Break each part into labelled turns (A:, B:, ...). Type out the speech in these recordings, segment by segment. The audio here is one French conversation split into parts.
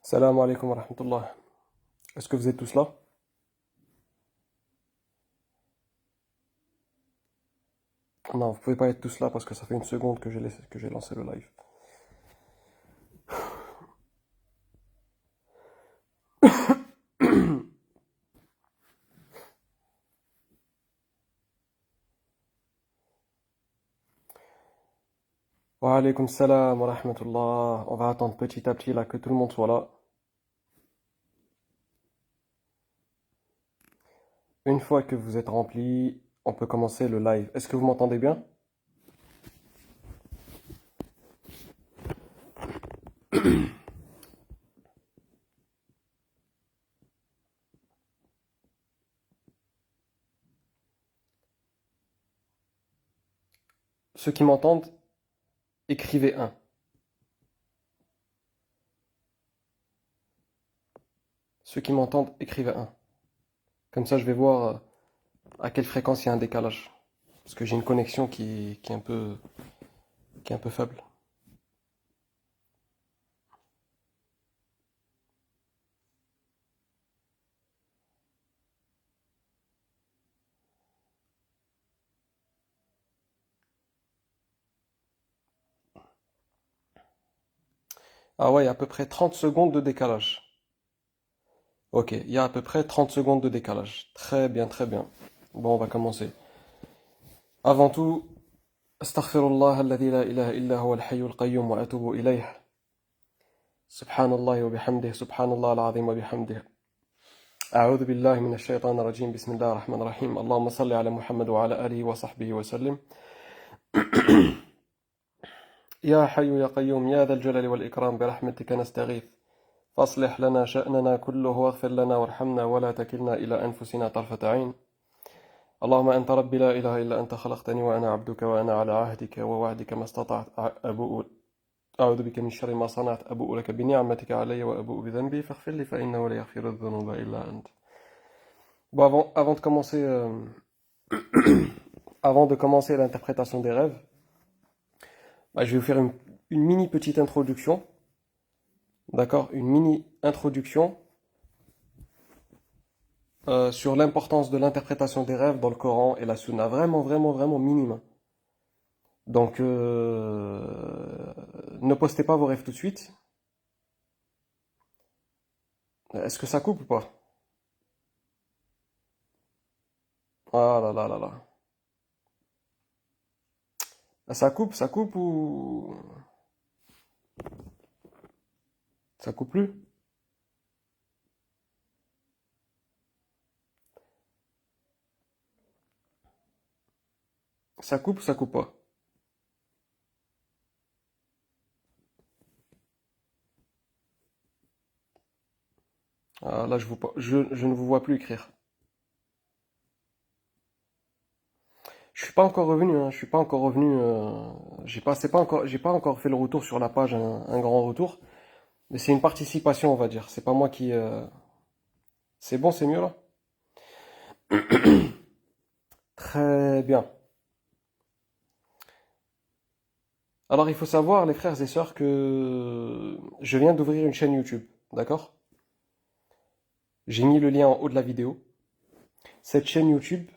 A: Salam alaikum wa rahmatullah. Est-ce que vous êtes tous là? Non, vous pouvez pas être tous là parce que ça fait une seconde que j'ai lancé le live. Wa alaykoum salam wa rahmatullah. On va attendre petit à petit là que tout le monde soit là. Une fois que vous êtes remplis, on peut commencer le live. Est-ce que vous m'entendez bien? Ceux qui m'entendent, écrivez un. Ceux qui m'entendent, écrivez un. Comme ça, je vais voir à quelle fréquence il y a un décalage. Parce que j'ai une connexion qui est un peu faible. Ah ouais, il y a à peu près 30 secondes de décalage. Ok, il y a à peu près 30 secondes de décalage. Très bien, très bien. Bon, on va commencer. Avant tout, astaghfirullah alladhi la ilaha illa huwa al-hayyul qayyum wa atubu ilayh. Subhanallah wa bihamdih, subhanallah al-azim wa bihamdih. أعوذ بالله من الشيطان الرجيم بسم الله الرحمن الرحيم اللهم صل على محمد وعلى آله وصحبه وسلم يا حي يا قيوم يا ذا الجلال والإكرام برحمتك نستغيث فاصلح لنا شأننا كله واغفر لنا وارحمنا ولا تكلنا إلى أنفسنا طرفة عين اللهم أنت ربي لا إله إلا أنت خلقتني وأنا عبدك وأنا على عهدك ووعدك ما استطعت أعوذ بك من شر ما صنعت أبوء لك بنعمتك علي وأبوء بذنبي فاغفر لي فإنه لا يغفر الذنوب إلا أنت. Bon, avant de commencer, avant de commencer l'interprétation des rêves, bah, je vais vous faire une mini petite introduction, d'accord? Une mini introduction sur l'importance de l'interprétation des rêves dans le Coran et la Sunna. Vraiment, vraiment, vraiment minime. Donc, ne postez pas vos rêves tout de suite. Est-ce que ça coupe ou pas? Ah là là là là. Ça coupe ou ça coupe plus? Ça coupe ou ça coupe pas? Ah, là, je ne vous vois plus écrire. Je suis pas encore revenu, hein, je suis pas encore revenu. J'ai pas encore fait le retour sur la page, un grand retour. Mais c'est une participation, on va dire. C'est pas moi qui. C'est bon, c'est mieux là? Très bien. Alors, il faut savoir, les frères et sœurs, que je viens d'ouvrir une chaîne YouTube, d'accord? J'ai mis le lien en haut de la vidéo. Cette chaîne YouTube,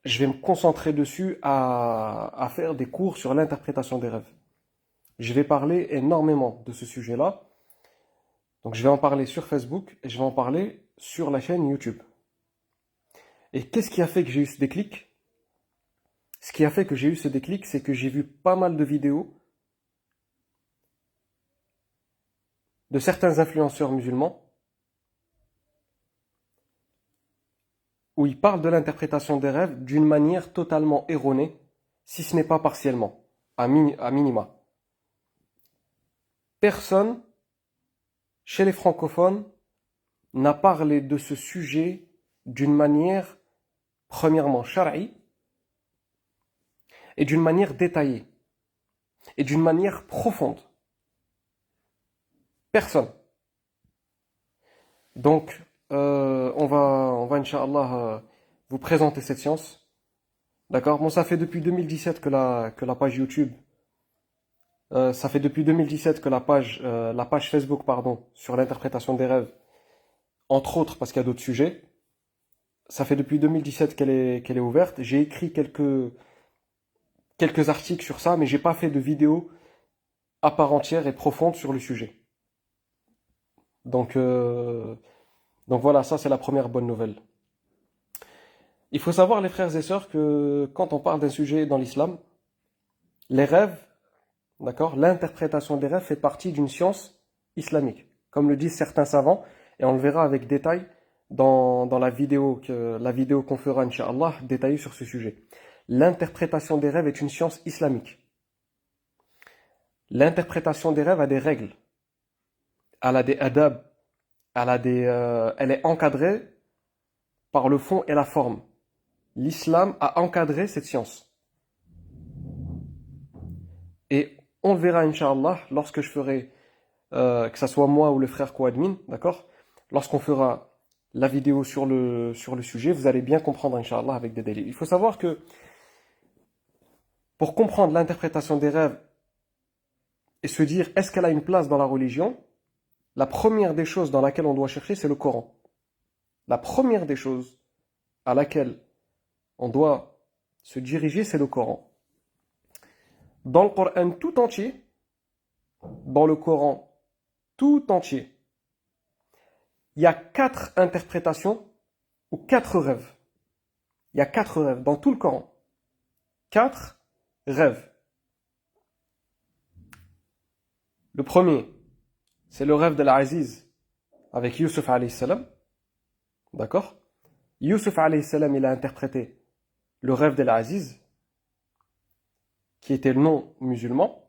A: je vais me concentrer dessus à faire des cours sur l'interprétation des rêves. Je vais parler énormément de ce sujet-là. Donc, je vais en parler sur Facebook et je vais en parler sur la chaîne YouTube. Et qu'est-ce qui a fait que j'ai eu ce déclic? Ce qui a fait que j'ai eu ce déclic, c'est que j'ai vu pas mal de vidéos de certains influenceurs musulmans où ils parlent de l'interprétation des rêves d'une manière totalement erronée, si ce n'est pas partiellement, à minima. Personne, chez les francophones, n'a parlé de ce sujet d'une manière, premièrement, shar'i, et d'une manière détaillée, et d'une manière profonde. Personne. Donc, Inch'Allah, vous présenter cette science. D'accord? Bon, ça fait depuis 2017 que la page YouTube Ça fait depuis 2017 que la page Facebook, pardon, sur l'interprétation des rêves, entre autres parce qu'il y a d'autres sujets, ça fait depuis 2017 qu'elle est ouverte. J'ai écrit quelques articles sur ça, mais j'ai pas fait de vidéo à part entière et profonde sur le sujet. Donc, euh, donc voilà, ça c'est la première bonne nouvelle. Il faut savoir, les frères et sœurs, que quand on parle d'un sujet dans l'islam, les rêves, d'accord, l'interprétation des rêves fait partie d'une science islamique, comme le disent certains savants, et on le verra avec détail dans la vidéo qu'on fera, Inch'Allah, détaillée sur ce sujet. L'interprétation des rêves est une science islamique. L'interprétation des rêves a des règles, elle a des adab, elle est encadrée par le fond et la forme. L'islam a encadré cette science. Et on le verra, Inch'Allah, lorsque je ferai, que ce soit moi ou le frère co-admin, d'accord? Lorsqu'on fera la vidéo sur le sujet, vous allez bien comprendre, Inch'Allah, avec des délits. Il faut savoir que pour comprendre l'interprétation des rêves et se dire est-ce qu'elle a une place dans la religion, la première des choses dans laquelle on doit chercher, c'est le Coran. La première des choses à laquelle on doit se diriger, c'est le Coran. Dans le Coran tout entier, dans le Coran tout entier, il y a 4 interprétations ou 4 rêves. Il y a 4 rêves dans tout le Coran. 4 rêves. Le premier, c'est le rêve de l'Aziz avec Yusuf alayhi salam. D'accord? Yusuf alayhi salam, il a interprété le rêve de l'Aziz, qui était le nom musulman.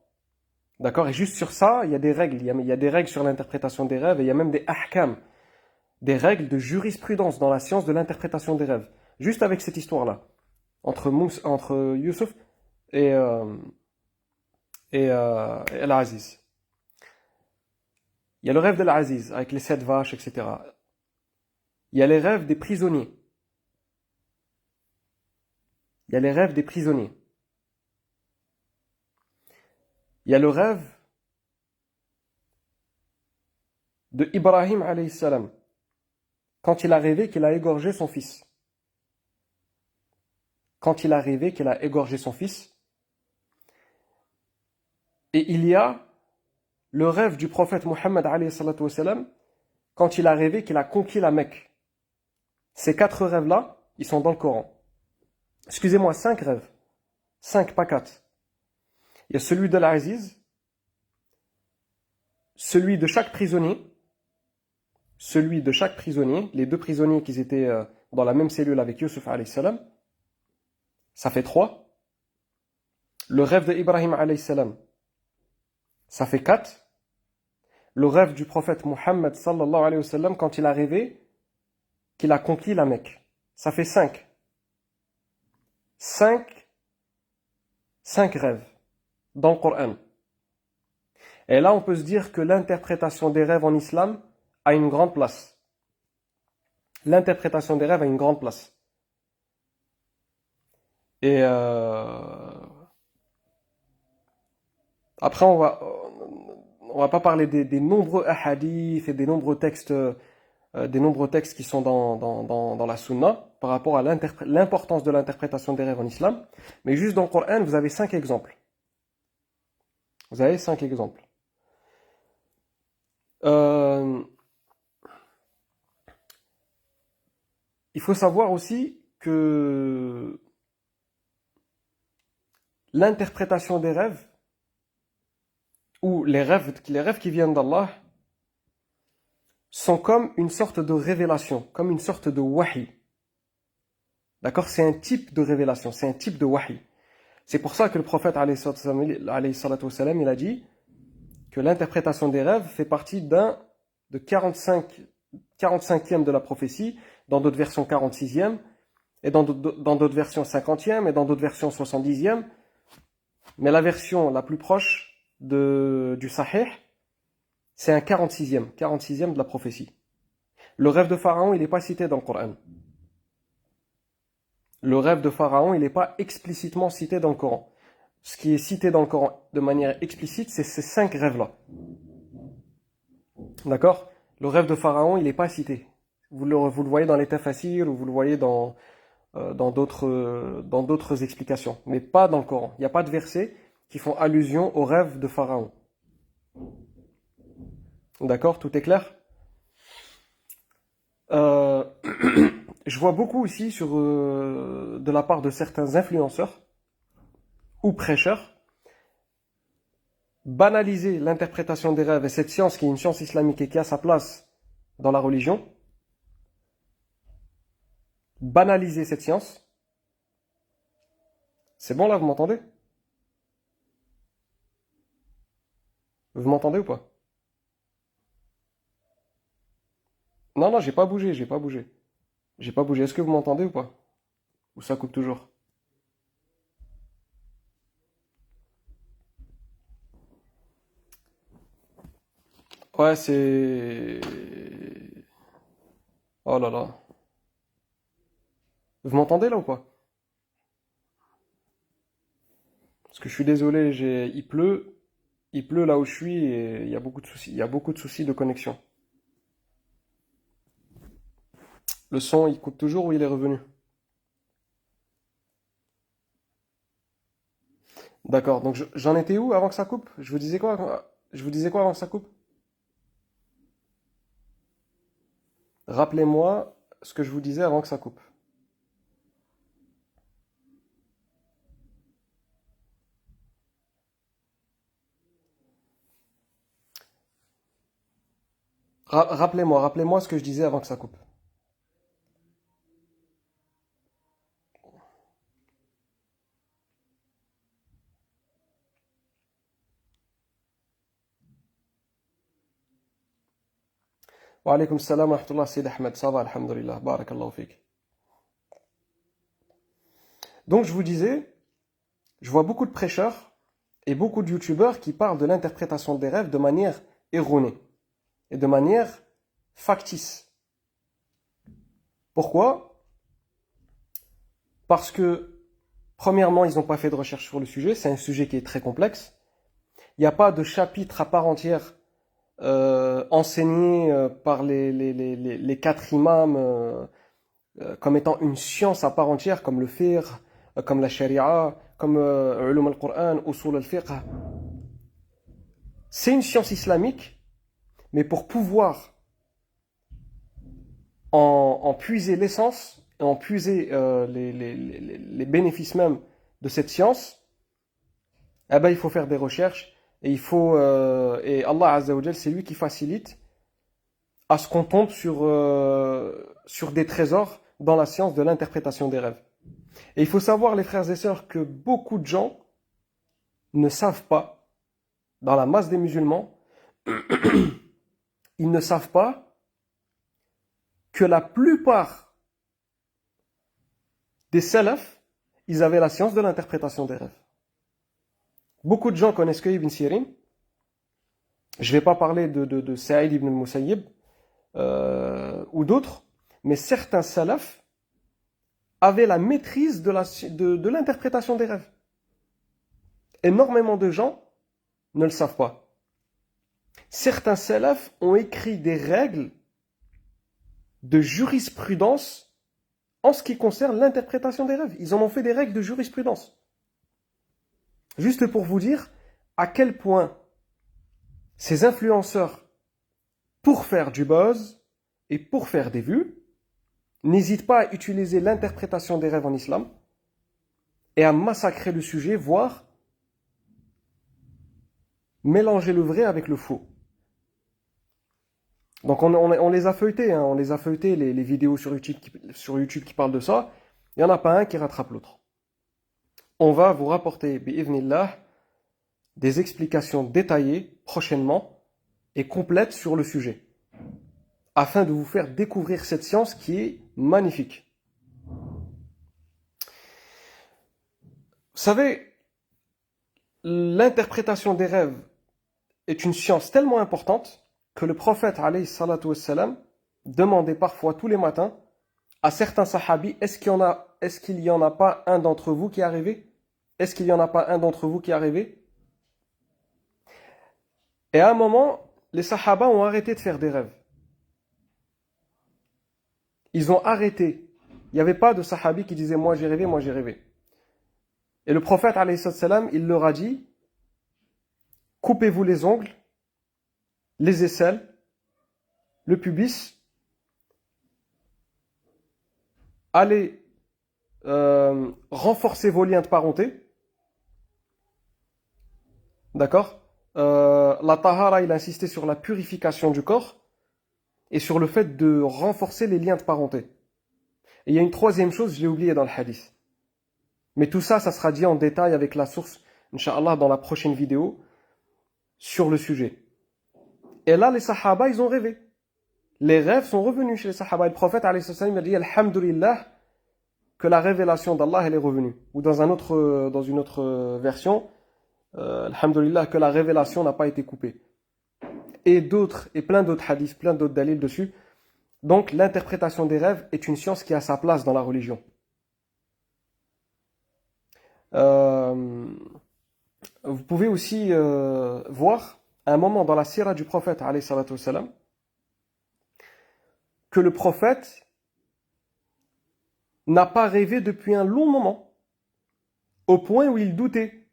A: D'accord? Et juste sur ça, il y a des règles. Il y a des règles sur l'interprétation des rêves et il y a même des ahkam, des règles de jurisprudence dans la science de l'interprétation des rêves. Juste avec cette histoire-là, entre Yusuf et, et l'Aziz. Il y a le rêve de l'Aziz avec les 7 vaches, etc. Il y a les rêves des prisonniers. Il y a les rêves des prisonniers. Il y a le rêve de Ibrahim alayhi salam, quand il a rêvé qu'il a égorgé son fils. Quand il a rêvé qu'il a égorgé son fils. Et il y a le rêve du prophète Mohammed alayhi salatu wassalam, quand il a rêvé qu'il a conquis la Mecque. Ces 4 rêves-là, ils sont dans le Coran. Excusez-moi, 5 rêves. 5, pas 4. Il y a celui de l'Aziz, celui de chaque prisonnier, les 2 prisonniers qui étaient dans la même cellule avec Yusuf alayhi salam, ça fait 3. Le rêve de Ibrahim alayhi salam, ça fait 4. Le rêve du prophète Mohammed sallallahu alayhi wa sallam quand il a rêvé qu'il a conquis la Mecque, ça fait 5. 5 rêves dans le Coran. Et là, on peut se dire que l'interprétation des rêves en islam a une grande place. L'interprétation des rêves a une grande place. Et après, on va pas parler des nombreux hadiths et des nombreux textes qui sont dans la sunna par rapport à l'importance de l'interprétation des rêves en islam. Mais juste dans le Coran, vous avez 5 exemples. Vous avez 5 exemples. Il faut savoir aussi que l'interprétation des rêves, ou les rêves qui viennent d'Allah, sont comme une sorte de révélation, comme une sorte de wahi. D'accord? C'est un type de révélation, c'est un type de wahi. C'est pour ça que le prophète alayhi salatu wassalam, il a dit que l'interprétation des rêves fait partie de 45e de la prophétie, dans d'autres versions 46e, et dans d'autres versions 50e, et dans d'autres versions 70e. Mais la version la plus proche du Sahih, c'est un 46e de la prophétie. Le rêve de Pharaon, il n'est pas cité dans le Coran. Le rêve de Pharaon, il n'est pas explicitement cité dans le Coran. ce qui est cité dans le Coran de manière explicite, c'est ces 5 rêves-là. D'accord? Le rêve de Pharaon, il n'est pas cité. Vous le voyez dans les Tafasir ou vous le voyez dans d'autres explications, mais pas dans le Coran. Il n'y a pas de versets qui font allusion au rêve de Pharaon. D'accord? Tout est clair? Euh, je vois beaucoup aussi de la part de certains influenceurs ou prêcheurs banaliser l'interprétation des rêves et cette science qui est une science islamique et qui a sa place dans la religion, banaliser cette science. C'est bon là, vous m'entendez? Vous m'entendez ou pas? Non, non, j'ai pas bougé, j'ai pas bougé. J'ai pas bougé. Est-ce que vous m'entendez ou pas? Ou ça coupe toujours? Ouais, c'est... Oh là là. Vous m'entendez là ou pas? Parce que je suis désolé, il pleut là où je suis et il y a beaucoup de soucis, il y a beaucoup de soucis de connexion. Le son, il coupe toujours ou il est revenu? D'accord, donc j'en étais où avant que ça coupe? Je vous disais quoi? Je vous disais quoi avant que ça coupe? Rappelez-moi ce que je vous disais avant que ça coupe. Rappelez-moi ce que je disais avant que ça coupe. Wa alaykoum salam wa rahmatullah, Sayyid Ahmed, ça va, alhamdulillah, barakallahu fik. Donc je vous disais, je vois beaucoup de prêcheurs et beaucoup de youtubeurs qui parlent de l'interprétation des rêves de manière erronée et de manière factice. Pourquoi? Parce que, premièrement, ils n'ont pas fait de recherche sur le sujet, c'est un sujet qui est très complexe. Il n'y a pas de chapitre à part entière enseigné par les 4 imams comme étant une science à part entière, comme le fiqh, comme la sharia, comme ulum al-Qur'an, usul al-fiqh. C'est une science islamique, mais pour pouvoir en puiser l'essence et en puiser les bénéfices même de cette science, eh ben, il faut faire des recherches et et Allah Azza wa Jal, c'est lui qui facilite à ce qu'on tombe sur des trésors dans la science de l'interprétation des rêves. Et il faut savoir, les frères et sœurs, que beaucoup de gens ne savent pas, dans la masse des musulmans, ils ne savent pas que la plupart des salafs, ils avaient la science de l'interprétation des rêves. Beaucoup de gens connaissent que Ibn Sirin. Je ne vais pas parler de Saïd ibn al-Musayyib ou d'autres, mais certains salafs avaient la maîtrise de l'interprétation des rêves. Énormément de gens ne le savent pas. Certains salafs ont écrit des règles de jurisprudence en ce qui concerne l'interprétation des rêves. Ils en ont fait des règles de jurisprudence. Juste pour vous dire à quel point ces influenceurs, pour faire du buzz et pour faire des vues, n'hésitent pas à utiliser l'interprétation des rêves en islam et à massacrer le sujet, voire mélanger le vrai avec le faux. Donc on les a feuilletés, hein, on les a feuilletés, les vidéos sur YouTube qui parlent de ça. Il n'y en a pas un qui rattrape l'autre. On va vous rapporter, bi'idhnillah, des explications détaillées prochainement et complètes sur le sujet, afin de vous faire découvrir cette science qui est magnifique. Vous savez, l'interprétation des rêves est une science tellement importante que le prophète alayhi salatu wassalam demandait parfois tous les matins à certains sahabis, est-ce qu'il y en a pas un d'entre vous qui est arrivé? Est-ce qu'il n'y en a pas un d'entre vous qui a rêvé? Et à un moment, les Sahaba ont arrêté de faire des rêves. Ils ont arrêté. Il n'y avait pas de Sahabi qui disait moi j'ai rêvé, moi j'ai rêvé. Et le prophète, alayhi salam, il leur a dit coupez-vous les ongles, les aisselles, le pubis, allez renforcer vos liens de parenté. D'accord? La tahara, il a insisté sur la purification du corps et sur le fait de renforcer les liens de parenté. Et il y a une troisième chose, je l'ai oublié dans le hadith. Mais tout ça, ça sera dit en détail avec la source, Inch'Allah, dans la prochaine vidéo, sur le sujet. Et là, les Sahaba, ils ont rêvé. Les rêves sont revenus chez les Sahaba. Et le prophète, alayhi salam, il a dit, Alhamdulillah, que la révélation d'Allah, elle est revenue. Ou dans une autre version, Alhamdulillah, que la révélation n'a pas été coupée. Et plein d'autres hadiths, plein d'autres dalils dessus. Donc, l'interprétation des rêves est une science qui a sa place dans la religion. Vous pouvez aussi voir un moment dans la sira du prophète, alayhi salatu wassalam, que le prophète n'a pas rêvé depuis un long moment, au point où il doutait,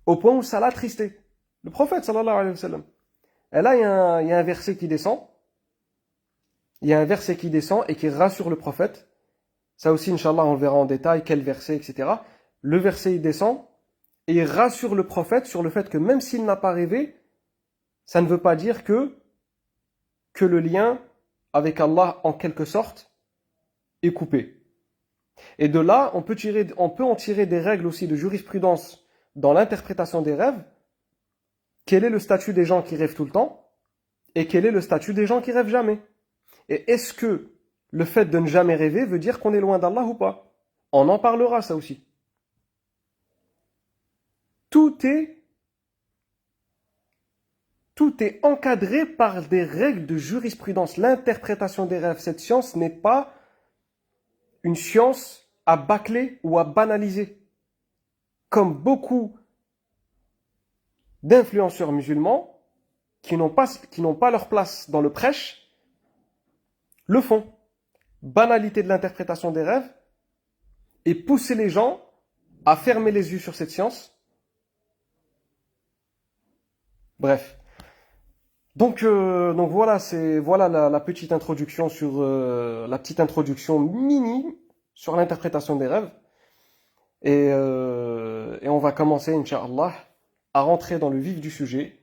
A: au point où ça l'attristait. Le prophète, sallallahu alayhi wa sallam. Et là, il y a un verset qui descend. Il y a un verset qui descend et qui rassure le prophète. Ça aussi, Inch'Allah, on le verra en détail, quel verset, etc. Le verset, il descend et il rassure le prophète sur le fait que même s'il n'a pas rêvé, ça ne veut pas dire que le lien avec Allah, en quelque sorte, est coupé. Et de là, on peut en tirer des règles aussi de jurisprudence dans l'interprétation des rêves. Quel est le statut des gens qui rêvent tout le temps et quel est le statut des gens qui rêvent jamais? Et est-ce que le fait de ne jamais rêver veut dire qu'on est loin d'Allah ou pas? On en parlera, ça aussi. Tout est encadré par des règles de jurisprudence. L'interprétation des rêves, cette science n'est pas une science à bâcler ou à banaliser. Comme beaucoup d'influenceurs musulmans qui n'ont pas leur place dans le prêche, le font. Banalité de l'interprétation des rêves et pousser les gens à fermer les yeux sur cette science. Bref. Donc voilà, voilà la petite introduction sur la petite introduction mini sur l'interprétation des rêves. Et on va commencer, Inch'Allah, à rentrer dans le vif du sujet.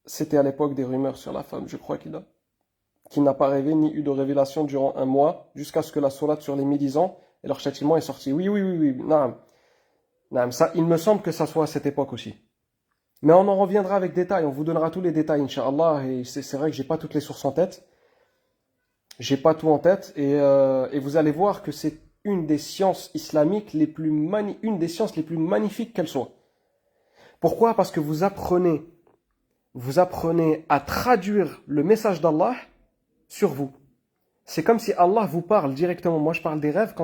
A: C'était à l'époque des rumeurs sur la femme, je crois qui n'a pas rêvé ni eu de révélation durant un mois, jusqu'à ce que la sourate sur les médisants et leur châtiment est sorti. Oui, naam. Naam, ça, il me semble que ça soit à cette époque aussi. Mais on en reviendra avec détail, on vous donnera tous les détails, Inch'Allah, et c'est vrai que j'ai pas toutes les sources en tête. J'ai pas tout en tête, et vous allez voir que c'est une des sciences islamiques une des sciences les plus magnifiques qu'elle soit. Pourquoi? Parce que vous apprenez à traduire le message d'Allah sur vous. C'est comme si Allah vous parle directement. Moi, je parle des rêves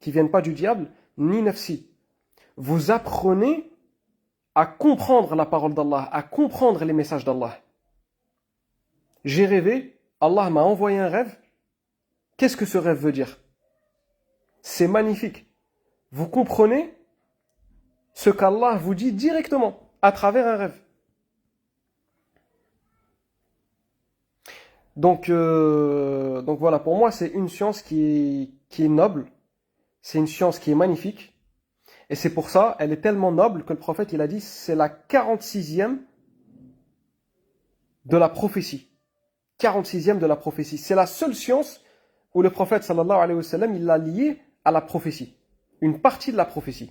A: qui viennent pas du diable, ni nafsi. Vous apprenez à comprendre la parole d'Allah, à comprendre les messages d'Allah. J'ai rêvé, Allah m'a envoyé un rêve. Qu'est-ce que ce rêve veut dire? C'est magnifique. Vous comprenez ce qu'Allah vous dit directement à travers un rêve. Donc voilà, pour moi, c'est une science qui est noble. C'est une science qui est magnifique. Et c'est pour ça, elle est tellement noble que le prophète, il a dit, c'est la 46e de la prophétie. 46e de la prophétie. C'est la seule science où le prophète, sallallahu alayhi wa sallam, il l'a liée à la prophétie. Une partie de la prophétie.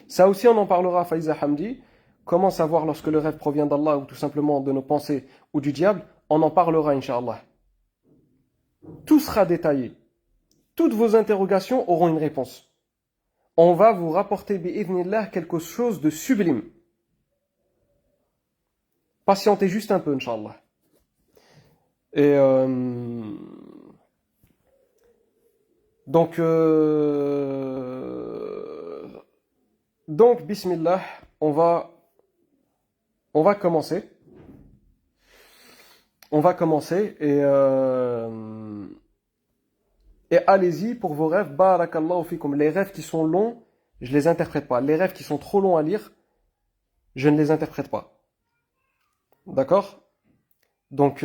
A: Ça aussi, on en parlera, Faiza Hamdi. Comment savoir lorsque le rêve provient d'Allah ou tout simplement de nos pensées ou du diable? On en parlera, Inch'Allah. Tout sera détaillé. Toutes vos interrogations auront une réponse. On va vous rapporter, bi'idhnillah, quelque chose de sublime. Patientez juste un peu, Inch'Allah. Et Donc, donc, bismillah, on va, on va commencer. On va commencer et allez-y pour vos rêves. Barakallahu fikum. Les rêves qui sont longs, je les interprète pas. Les rêves qui sont trop longs à lire, je ne les interprète pas. D'accord? Donc,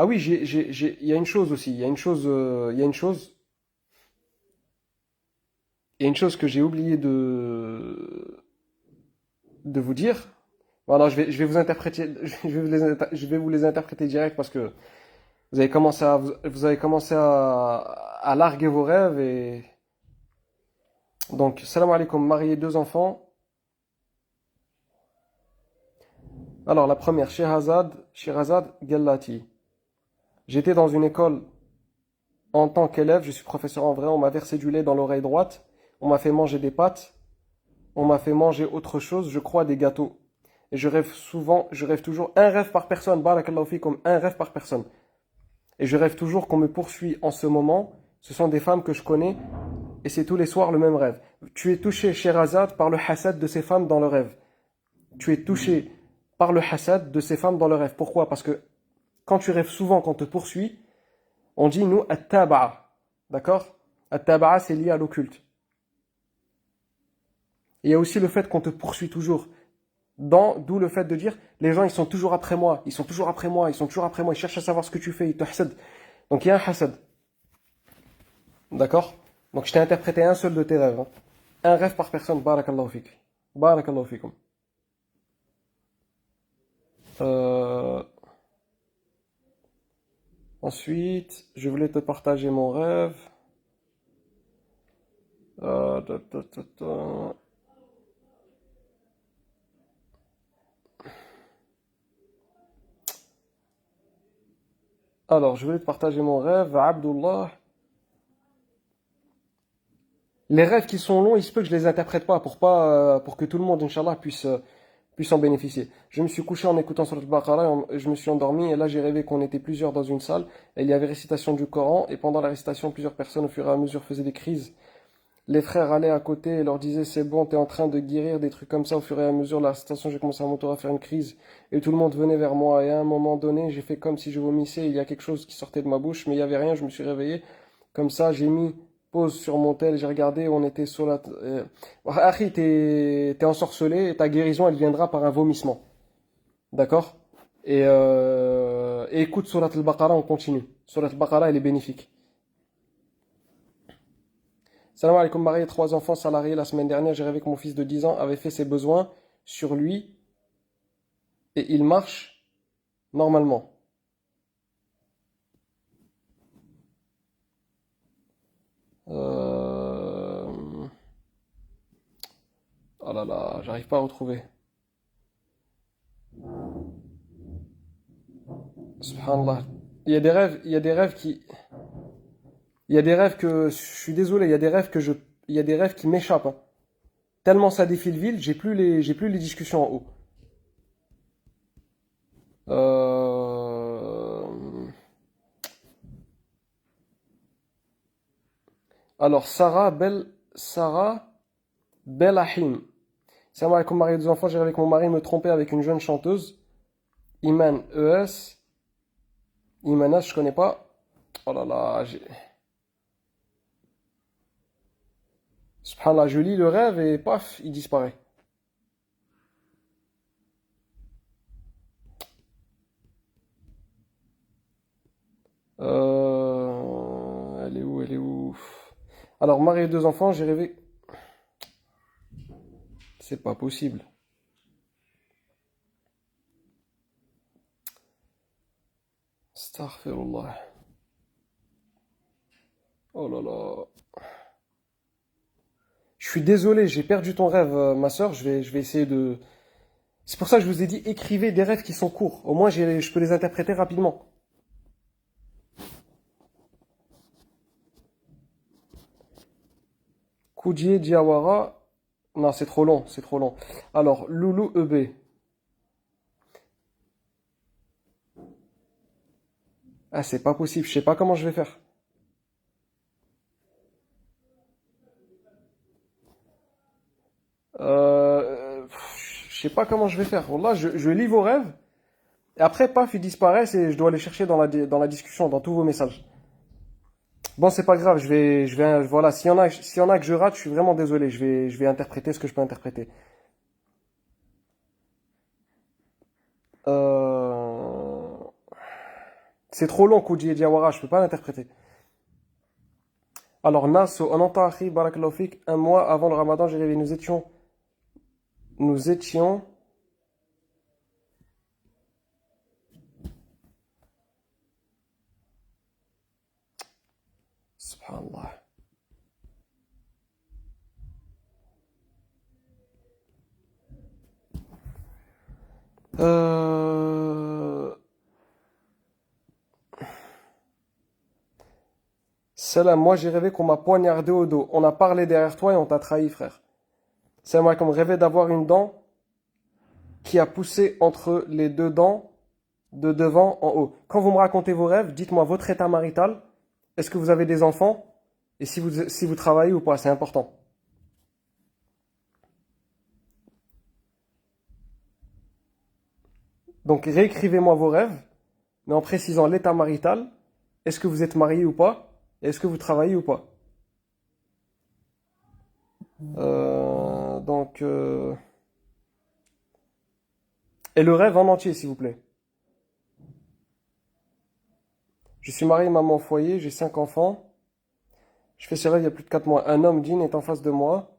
A: ah oui, il y a une chose aussi. Il y a une chose que j'ai oublié de vous dire. Voilà, je vais vous interpréter, je vais vous les interpréter direct parce que vous avez commencé à larguer vos rêves et donc, salam alaikum, marié, deux enfants. Alors, la première, Shirazad Gallati. J'étais dans une école en tant qu'élève, je suis professeur en vrai, on m'a versé du lait dans l'oreille droite, on m'a fait manger des pâtes, on m'a fait manger autre chose, je crois des gâteaux. Et je rêve toujours, un rêve par personne, barakallahu fikum, un rêve par personne. Et je rêve toujours qu'on me poursuit en ce moment, ce sont des femmes que je connais, et c'est tous les soirs le même rêve. Tu es touché, Sherazade, par le hasad de ces femmes dans le rêve. Tu es touché par le hasad de ces femmes dans le rêve. Pourquoi? Parce que quand tu rêves souvent qu'on te poursuit, on dit nous at-taba'a. D'accord? At-taba'a, c'est lié à l'occulte. Il y a aussi le fait qu'on te poursuit toujours. D'où le fait de dire les gens ils sont toujours après moi, ils sont toujours après moi, ils sont toujours après moi, ils cherchent à savoir ce que tu fais, ils te hasad. Donc il y a un hasad. D'accord? Donc je t'ai interprété un seul de tes rêves. Hein. Un rêve par personne, barakallahu fik. Barakallahu fikum. Euh, Ensuite, je voulais te partager mon rêve. Ta, ta, ta, ta. Alors, je voulais te partager mon rêve, Abdullah. Les rêves qui sont longs, il se peut que je les interprète pas, pour que tout le monde, Inch'Allah, puisse en bénéficier. Je me suis couché en écoutant Surat al-Baqarah, je me suis endormi et là j'ai rêvé qu'on était plusieurs dans une salle et il y avait récitation du Coran et pendant la récitation, plusieurs personnes au fur et à mesure faisaient des crises. Les frères allaient à côté et leur disaient c'est bon, t'es en train de guérir, des trucs comme ça. Au fur et à mesure, la récitation, j'ai commencé à mon tour à faire une crise et tout le monde venait vers moi et à un moment donné, j'ai fait comme si je vomissais, il y a quelque chose qui sortait de ma bouche mais il y avait rien, je me suis réveillé. Comme ça, j'ai mis pause sur mon tel, j'ai regardé, on était sur la... Akhi, t'es ensorcelé et ta guérison, elle viendra par un vomissement. D'accord? Et écoute Surat al-Baqarah, on continue. Surat al-Baqarah, elle est bénéfique. Salam alaikum, marié, trois enfants, salariés. La semaine dernière, j'ai rêvé que mon fils de 10 ans avait fait ses besoins sur lui et il marche normalement. Euh... Oh là là, j'arrive pas à retrouver. Subhanallah. Il y a des rêves qui, il y a des rêves que, je suis désolé, il y a des rêves qui m'échappent. Hein. Tellement ça défile vite, j'ai plus les discussions en haut. Euh, Alors, Sarah Belahim. Salam alaikum, marié deux enfants, j'ai avec mon mari me tromper avec une jeune chanteuse. Iman ES. Imanas, je connais pas. Oh là là, subhanallah, je lis le rêve et paf, il disparaît. Elle est où, elle est où? Alors, marié deux enfants, j'ai rêvé. C'est pas possible. Astaghfirullah. Oh là là. Je suis désolé, j'ai perdu ton rêve, ma sœur. Je vais essayer de. C'est pour ça que je vous ai dit, écrivez des rêves qui sont courts. Au moins, je peux les interpréter rapidement. Koudjé Diawara. Non, c'est trop long, c'est trop long. Alors, Loulou EB. Ah, c'est pas possible, je sais pas comment je vais faire. Je sais pas comment je vais faire. Wallah, je lis vos rêves, et après, paf, ils disparaissent et je dois les chercher dans la discussion, dans tous vos messages. Bon, c'est pas grave, voilà, s'il y en a que je rate, je suis vraiment désolé, je vais interpréter ce que je peux interpréter. Euh, C'est trop long, Kouji et Diawara, je peux pas l'interpréter. Alors, Nas, on entend, Akhi, Barakallahu fik, un mois avant le Ramadan, j'ai rêvé, nous étions, subhanallah. Euh, Salam, moi j'ai rêvé qu'on m'a poignardé au dos. On a parlé derrière toi et on t'a trahi, frère. Salam alaikum, rêvé d'avoir une dent qui a poussé entre les deux dents de devant en haut. Quand vous me racontez vos rêves, dites-moi votre état marital. Est-ce que vous avez des enfants? Et si vous travaillez ou pas, c'est important. Donc réécrivez-moi vos rêves, mais en précisant l'état marital. Est-ce que vous êtes marié ou pas? Et est-ce que vous travaillez ou pas? Euh, donc, euh, Et le rêve en entier, s'il vous plaît. Je suis marié, maman au foyer, j'ai 5 enfants. Je fais ce rêve il y a plus de 4 mois. Un homme digne est en face de moi,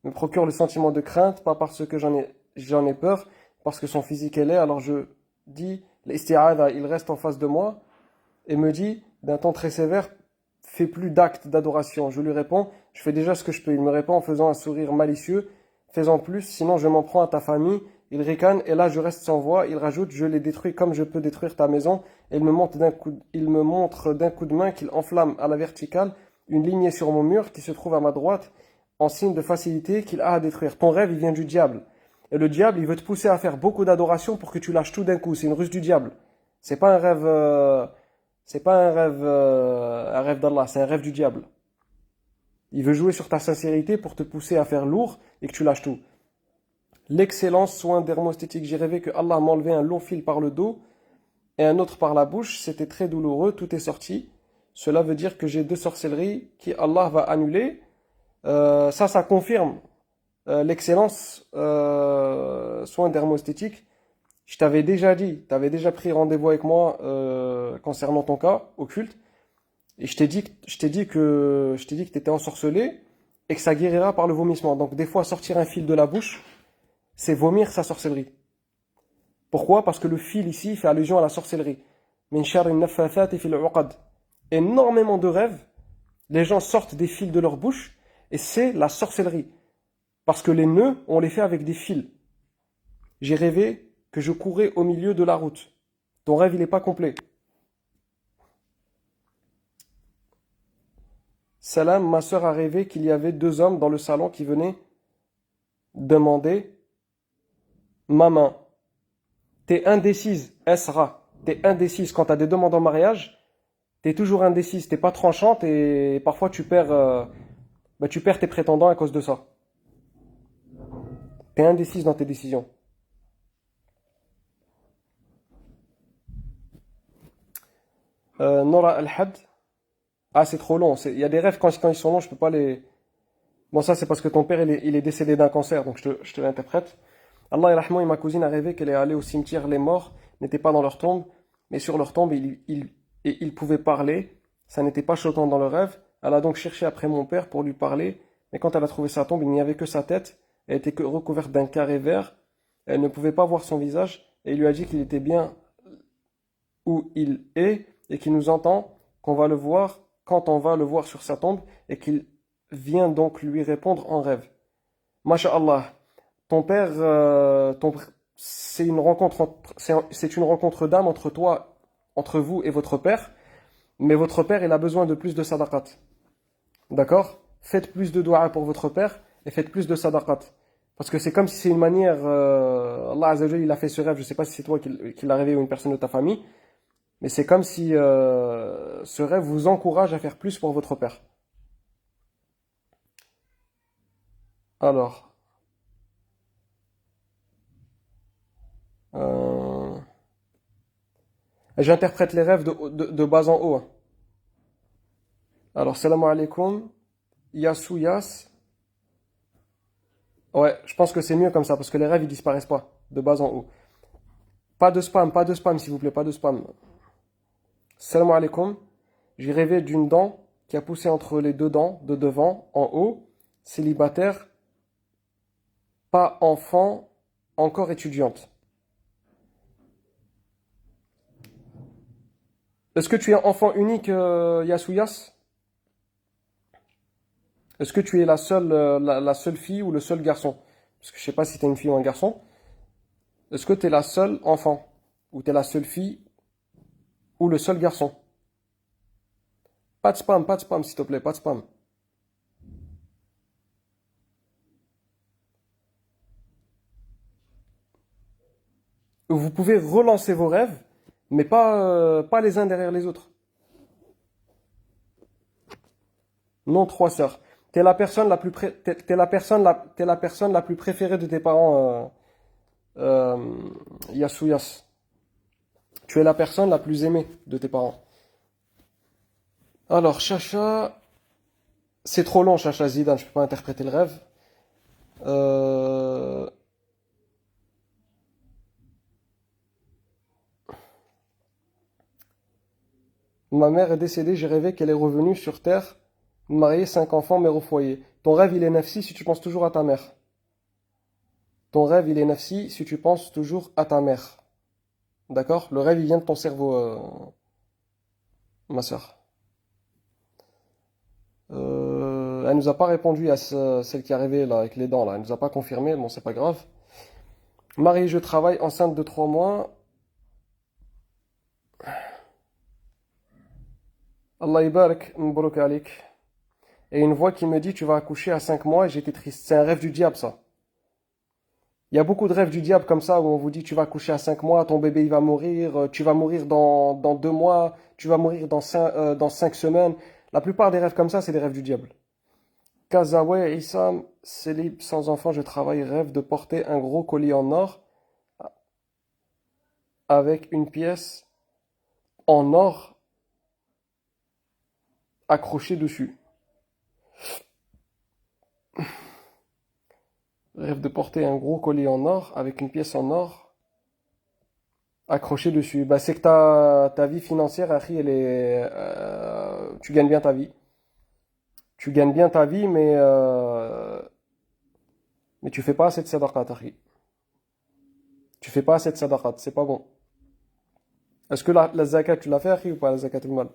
A: me procure le sentiment de crainte, pas parce que j'en ai peur, parce que son physique est laid. Alors je dis, l'isti'adha, il reste en face de moi et me dit, d'un ton très sévère, fais plus d'actes d'adoration. Je lui réponds, je fais déjà ce que je peux. Il me répond en faisant un sourire malicieux, fais-en plus, sinon je m'en prends à ta famille. Il ricane et là je reste sans voix. Il rajoute, je les détruis comme je peux détruire ta maison. Et il me montre d'un coup de main qu'il enflamme à la verticale une lignée sur mon mur qui se trouve à ma droite en signe de facilité qu'il a à détruire. Ton rêve, il vient du diable. Et le diable, il veut te pousser à faire beaucoup d'adoration pour que tu lâches tout d'un coup. C'est une ruse du diable. C'est pas un rêve, c'est pas un rêve d'Allah, c'est un rêve du diable. Il veut jouer sur ta sincérité pour te pousser à faire lourd et que tu lâches tout. L'excellence, soin dermosthétique. J'ai rêvé que Allah m'enlevait un long fil par le dos et un autre par la bouche. C'était très douloureux, tout est sorti. Cela veut dire que j'ai deux sorcelleries qui Allah va annuler. Ça confirme l'excellence, soin dermosthétique. Je t'avais déjà dit, tu avais déjà pris rendez-vous avec moi concernant ton cas occulte. Et je t'ai dit que tu étais ensorcelé et que ça guérira par le vomissement. Donc des fois, sortir un fil de la bouche, c'est vomir sa sorcellerie. Pourquoi? Parce que le fil ici fait allusion à la sorcellerie. Min sharri naffathati fil uqad. Énormément de rêves, les gens sortent des fils de leur bouche et c'est la sorcellerie. Parce que les nœuds, on les fait avec des fils. J'ai rêvé que je courais au milieu de la route. Ton rêve, il n'est pas complet. Salam, ma sœur a rêvé qu'il y avait deux hommes dans le salon qui venaient demander ma main. T'es indécise, Esra. T'es indécise quand t'as des demandes en mariage. T'es toujours indécise, t'es pas tranchante et parfois tu perds tes prétendants à cause de ça. T'es indécise dans tes décisions. Nora Al-Had. Ah, c'est trop long. Il y a des rêves quand ils sont longs, je peux pas les. Bon, ça, c'est parce que ton père, il est décédé d'un cancer, donc je te l'interprète. Allah et Rahman et ma cousine a rêvé qu'elle est allée au cimetière. Les morts n'étaient pas dans leur tombe, mais sur leur tombe, ils pouvaient parler. Ça n'était pas choquant dans le rêve. Elle a donc cherché après mon père pour lui parler, mais quand elle a trouvé sa tombe, il n'y avait que sa tête. Elle était recouverte d'un carré vert. Elle ne pouvait pas voir son visage, et il lui a dit qu'il était bien où il est, et qu'il nous entend, qu'on va le voir quand on va le voir sur sa tombe, et qu'il vient donc lui répondre en rêve. Masha'Allah, ton père, c'est une rencontre, c'est une rencontre d'âme entre toi, entre vous et votre père, mais votre père, il a besoin de plus de sadaqat. D'accord? Faites plus de dua pour votre père et faites plus de sadaqat. Parce que c'est comme si c'est une manière, Allah Azza wa Jalla, il a fait ce rêve, je ne sais pas si c'est toi qui l'a rêvé ou une personne de ta famille, mais c'est comme si ce rêve vous encourage à faire plus pour votre père. Alors. Et j'interprète les rêves de bas en haut, hein. Alors, salam alaikum, Yassou Yass. Ouais, je pense que c'est mieux comme ça, parce que les rêves, ils disparaissent pas, de bas en haut. Pas de spam, s'il vous plaît, pas de spam. Salam alaikum. J'ai rêvé d'une dent qui a poussé entre les deux dents de devant, en haut, célibataire, pas enfant, encore étudiante. Est-ce que tu es enfant unique, Yasouyas? Est-ce que tu es la seule fille ou le seul garçon? Parce que je sais pas si tu es une fille ou un garçon. Est-ce que tu es la seule enfant? Ou tu es la seule fille ou le seul garçon? Pas de spam, s'il te plaît, pas de spam. Vous pouvez relancer vos rêves, mais pas les uns derrière les autres. Non, trois sœurs. T'es la personne la plus préférée de tes parents, Yasuyas. Tu es la personne la plus aimée de tes parents. Alors, Chacha, c'est trop long, Chacha Zidane, je peux pas interpréter le rêve. Euh, Ma mère est décédée, j'ai rêvé qu'elle est revenue sur Terre, mariée, 5 enfants, mère au foyer. Ton rêve, il est nafsi si tu penses toujours à ta mère. Ton rêve, il est nafsi si tu penses toujours à ta mère. D'accord? Le rêve, il vient de ton cerveau, ma sœur. Elle nous a pas répondu à celle qui est arrivée là avec les dents là. Elle nous a pas confirmé. Bon, c'est pas grave. Marie, je travaille enceinte de 3 mois. Allah barak, mbrok alik. Et une voix qui me dit tu vas accoucher à 5 mois et j'étais triste. C'est un rêve du diable ça. Il y a beaucoup de rêves du diable comme ça où on vous dit tu vas accoucher à 5 mois, ton bébé il va mourir, tu vas mourir dans 2 mois, tu vas mourir dans 5 semaines. La plupart des rêves comme ça, c'est des rêves du diable. Kazawe Issam, célib sans enfant, je travaille, rêve de porter un gros collier en or avec une pièce en or accrochée dessus. Rêve de porter un gros collier en or avec une pièce en or accrochée dessus. Bah, c'est que ta vie financière, Harry, tu gagnes bien ta vie. Tu gagnes bien ta vie, mais tu fais pas assez de sadaqat, Harry. Tu fais pas assez de sadaqat, c'est pas bon. Est-ce que la zakat, tu l'as fait, Harry, ou pas, la zakat al-mal?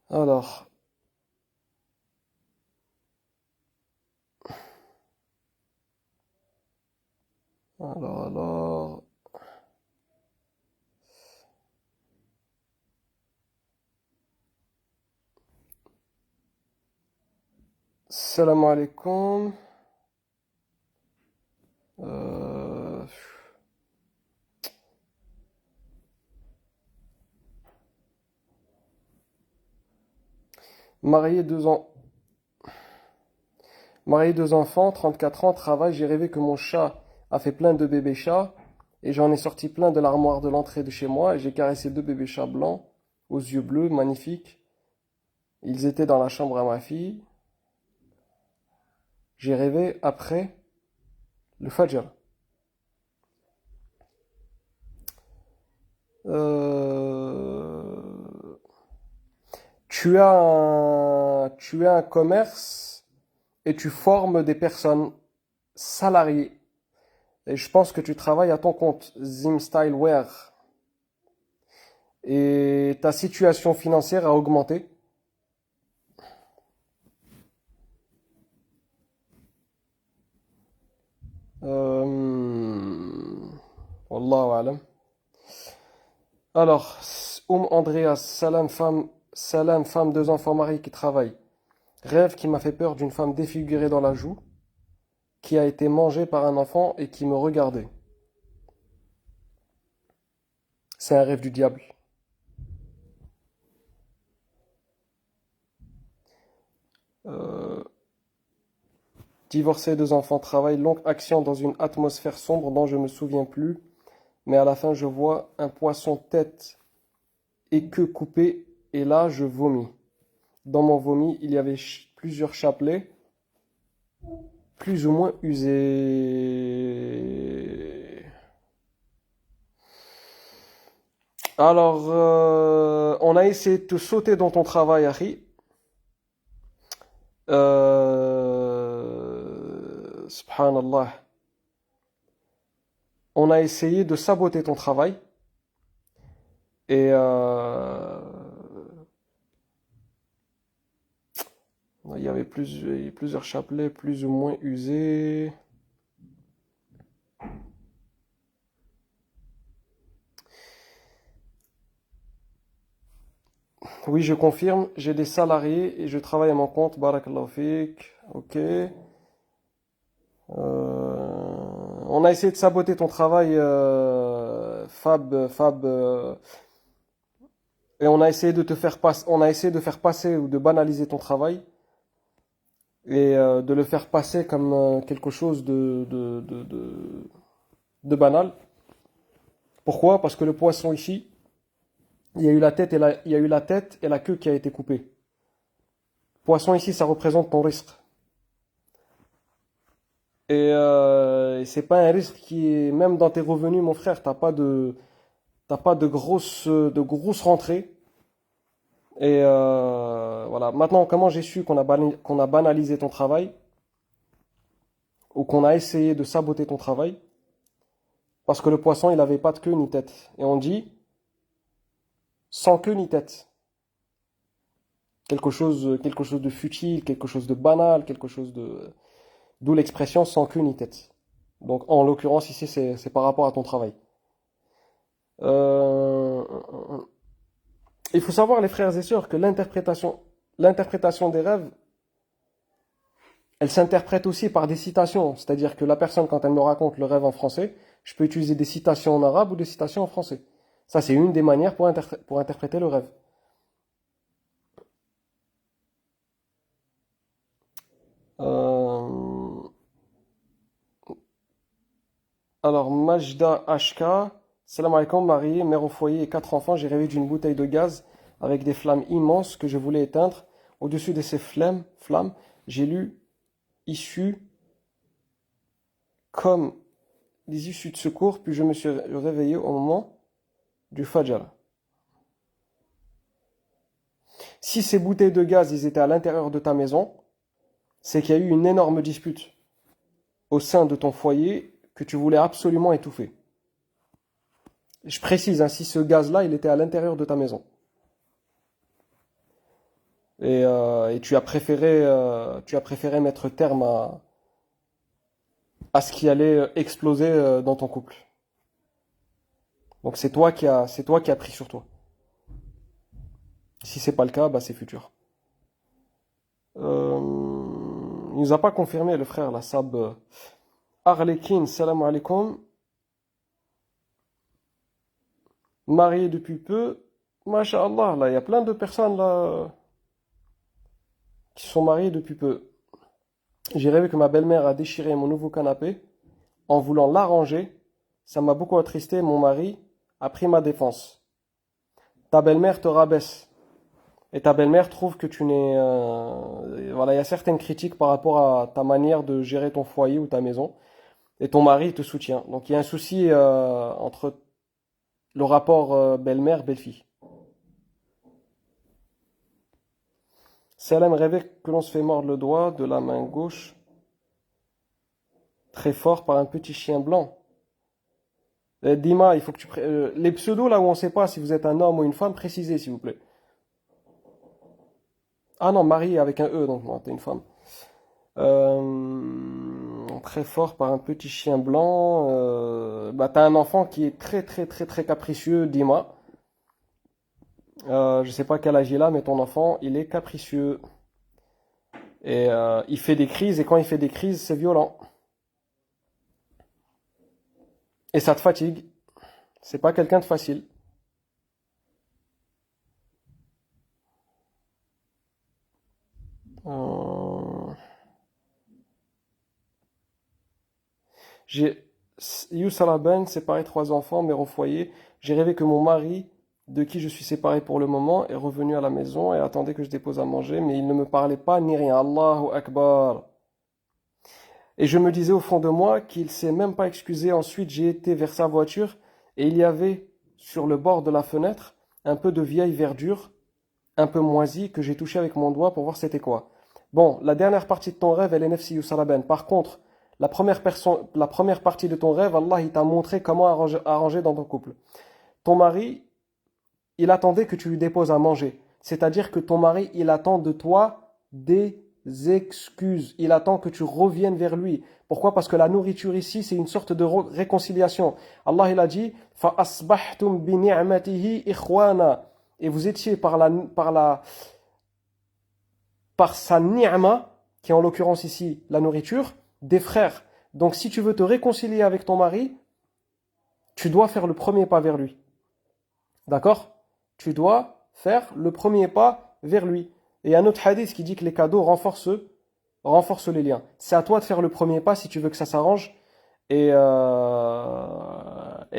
A: Alors, alors. Salam alaikum. Euh, marié 2 ans. Marié 2 enfants, 34 ans, travail, j'ai rêvé que mon chat a fait plein de bébés chats et j'en ai sorti plein de l'armoire de l'entrée de chez moi et j'ai caressé 2 bébés chats blancs aux yeux bleus, magnifiques. Ils étaient dans la chambre à ma fille. J'ai rêvé après le Fajr. Euh, tu as un commerce et tu formes des personnes salariées. Et je pense que tu travailles à ton compte, Zim Style Wear. Et ta situation financière a augmenté. Wallahu alam. Alors, Andreas, salam, femme, 2 enfants mariés qui travaille. Rêve qui m'a fait peur d'une femme défigurée dans la joue, qui a été mangée par un enfant et qui me regardait. C'est un rêve du diable. Euh, Divorcé, 2 enfants travaillent, longue action dans une atmosphère sombre dont je me souviens plus. mais à la fin je vois un poisson tête et queue coupée, et là je vomis. Dans mon vomi, il y avait plusieurs chapelets, plus ou moins usés. Alors, on a essayé de te sauter dans ton travail, Harry. Subhanallah. On a essayé de saboter ton travail. Et il y avait plusieurs chapelets plus ou moins usés. Oui, je confirme, j'ai des salariés et je travaille à mon compte. Barakallahu fik. Ok. On a essayé de saboter ton travail, Fab, et on a essayé de te faire passer, on a essayé de faire passer ou de banaliser ton travail et de le faire passer comme quelque chose de banal. Pourquoi? Parce que le poisson ici, il y a eu la tête et il y a eu la tête et la queue qui a été coupée. Poisson ici, ça représente ton risque. Et c'est pas un risque qui est, même dans tes revenus, mon frère, t'as pas de grosses rentrées. Et voilà. Maintenant, comment j'ai su qu'on a banalisé ton travail ou qu'on a essayé de saboter ton travail? Parce que le poisson, il n'avait pas de queue ni tête. Et on dit sans queue ni tête. Quelque chose de futile, quelque chose de banal, quelque chose de... D'où l'expression sans queue ni tête. Donc, en l'occurrence, ici, c'est par rapport à ton travail. Euh, il faut savoir, les frères et sœurs, que l'interprétation des rêves, elle s'interprète aussi par des citations. C'est-à-dire que la personne, quand elle me raconte le rêve en français, je peux utiliser des citations en arabe ou des citations en français. Ça, c'est une des manières pour interpréter le rêve. Euh, alors, Majda HK, salam alaikum, mariée, mère au foyer et quatre enfants, j'ai rêvé d'une bouteille de gaz avec des flammes immenses que je voulais éteindre. Au-dessus de ces flammes, j'ai lu issues comme des issues de secours, puis je me suis réveillé au moment du Fajr. Si ces bouteilles de gaz, ils étaient à l'intérieur de ta maison, c'est qu'il y a eu une énorme dispute au sein de ton foyer que tu voulais absolument étouffer. Je précise, hein, si ce gaz-là, il était à l'intérieur de ta maison. Et tu as préféré mettre terme à ce qui allait exploser dans ton couple. Donc c'est toi qui as pris sur toi. Si c'est pas le cas, bah c'est futur. Il nous a pas confirmé le frère, la Sab. Arlekin, salam alaikum. Marié depuis peu. Masha'Allah, là, il y a plein de personnes là qui sont mariées depuis peu. J'ai rêvé que ma belle-mère a déchiré mon nouveau canapé en voulant l'arranger. Ça m'a beaucoup attristé. Mon mari a pris ma défense. Ta belle-mère te rabaisse. Et ta belle-mère trouve que tu n'es... voilà, il y a certaines critiques par rapport à ta manière de gérer ton foyer ou ta maison. Et ton mari te soutient. Donc il y a un souci entre le rapport belle-mère-belle-fille. Salam rêvait que l'on se fait mordre le doigt de la main gauche très fort par un petit chien blanc. Dima, il faut que les pseudos là où on ne sait pas si vous êtes un homme ou une femme, précisez s'il vous plaît. Ah non, Marie avec un E, donc non, t'es une femme. Très fort par un petit chien blanc. Bah t'as un enfant qui est très très très très capricieux, Dima. Je sais pas quel âge il a, mais ton enfant, il est capricieux. Et il fait des crises, et quand il fait des crises, c'est violent. Et ça te fatigue. C'est pas quelqu'un de facile. Euh, j'ai Youssala Ben, séparé 3 enfants, mère au foyer. J'ai rêvé que mon mari, de qui je suis séparé pour le moment, est revenu à la maison et attendait que je dépose à manger, mais il ne me parlait pas ni rien. Allahu Akbar. Et je me disais au fond de moi qu'il s'est même pas excusé. Ensuite, j'ai été vers sa voiture et il y avait sur le bord de la fenêtre un peu de vieille verdure, un peu moisie, que j'ai touché avec mon doigt pour voir c'était quoi. Bon, la dernière partie de ton rêve, elle est nefsi Salaben. Par contre, la première partie de ton rêve, Allah il t'a montré comment arranger dans ton couple. Ton mari, il attendait que tu lui déposes à manger. C'est-à-dire que ton mari, il attend de toi des excuses. Il attend que tu reviennes vers lui. Pourquoi? Parce que la nourriture ici, c'est une sorte de réconciliation. Allah, il a dit, فَأَصْبَحْتُمْ بِنِعْمَتِهِ إِخْوَانًا. Et vous étiez par sa ni'ma, qui est en l'occurrence ici la nourriture, des frères. Donc si tu veux te réconcilier avec ton mari, tu dois faire le premier pas vers lui. D'accord? Tu dois faire le premier pas vers lui. Et il y a un autre hadith qui dit que les cadeaux renforcent les liens. C'est à toi de faire le premier pas si tu veux que ça s'arrange. Et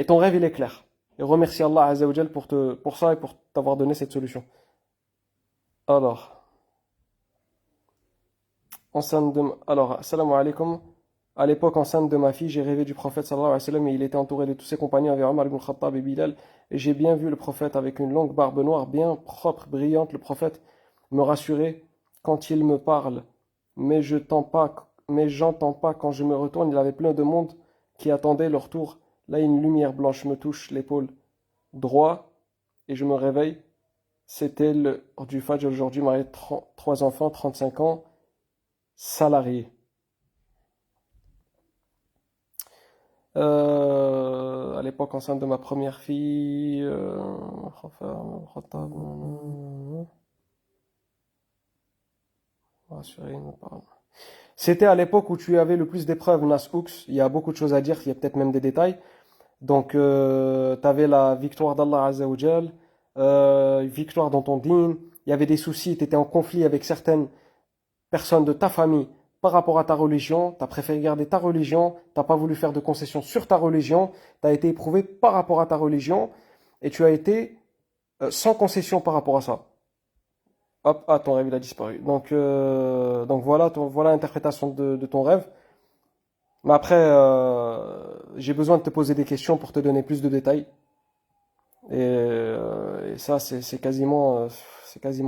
A: ton rêve, il est clair. Et remercie Allah Azza wa Jal pour ça et pour t'avoir donné cette solution. Alors, salam alaikum. À l'époque, enceinte de ma fille, j'ai rêvé du prophète sallallahu alayhi wa sallam et il était entouré de tous ses compagnons avec Omar ibn Khattab et Bilal. Et j'ai bien vu le prophète avec une longue barbe noire, bien propre, brillante. Le prophète me rassurait quand il me parle. Mais j'entends pas quand je me retourne. Il y avait plein de monde qui attendait leur tour. Là, une lumière blanche me touche l'épaule droit et je me réveille. C'était le du Fajr aujourd'hui, marié 3 enfants, 35 ans, salarié. À l'époque, enceinte de ma première fille. C'était à l'époque où tu avais le plus d'épreuves, Nas Hooks. Il y a beaucoup de choses à dire, il y a peut-être même des détails. Donc, tu avais la victoire d'Allah Azza wa Jal, victoire dans ton dîn. Il y avait des soucis, tu étais en conflit avec certaines personne de ta famille par rapport à ta religion, tu as préféré garder ta religion, tu n'as pas voulu faire de concessions sur ta religion, tu as été éprouvé par rapport à ta religion et tu as été sans concession par rapport à ça. Hop, ah, ton rêve il a disparu. Donc voilà, voilà l'interprétation de ton rêve. Mais après, j'ai besoin de te poser des questions pour te donner plus de détails. Et ça, c'est quasiment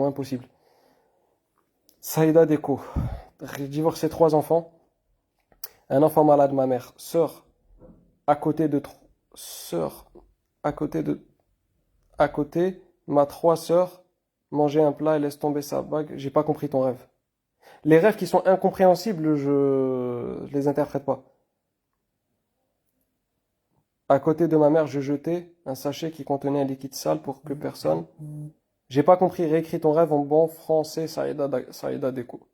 A: impossible. Saïda Deko, divorcé 3 enfants. Un enfant malade, ma mère. À côté de sœur, à côté de, à côté, ma 3 sœurs manger un plat et laisse tomber sa bague. J'ai pas compris ton rêve. Les rêves qui sont incompréhensibles, je les interprète pas. À côté de ma mère, je jetais un sachet qui contenait un liquide sale pour que personne. J'ai pas compris. Réécris ton rêve en bon français, Saïda Deko.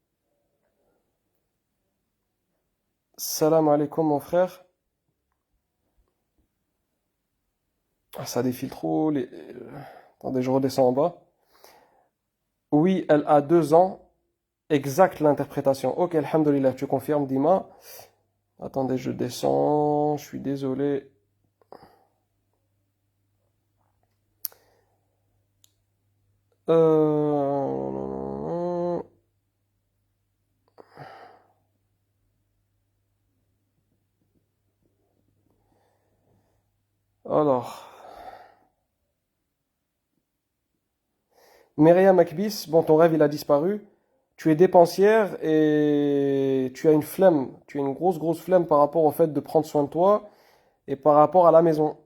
A: Salam alaikum, mon frère. Ah, ça défile trop. Attendez, je redescends en bas. Oui, elle a 2 ans. Exact l'interprétation. Ok, alhamdoulilah, tu confirmes, Dima. Attendez, je descends. Je suis désolé. Euh... Alors. Myriam Akbis, bon, ton rêve, il a disparu. Tu es dépensière et tu as une flemme. Tu as une grosse, grosse flemme par rapport au fait de prendre soin de toi et par rapport à la maison.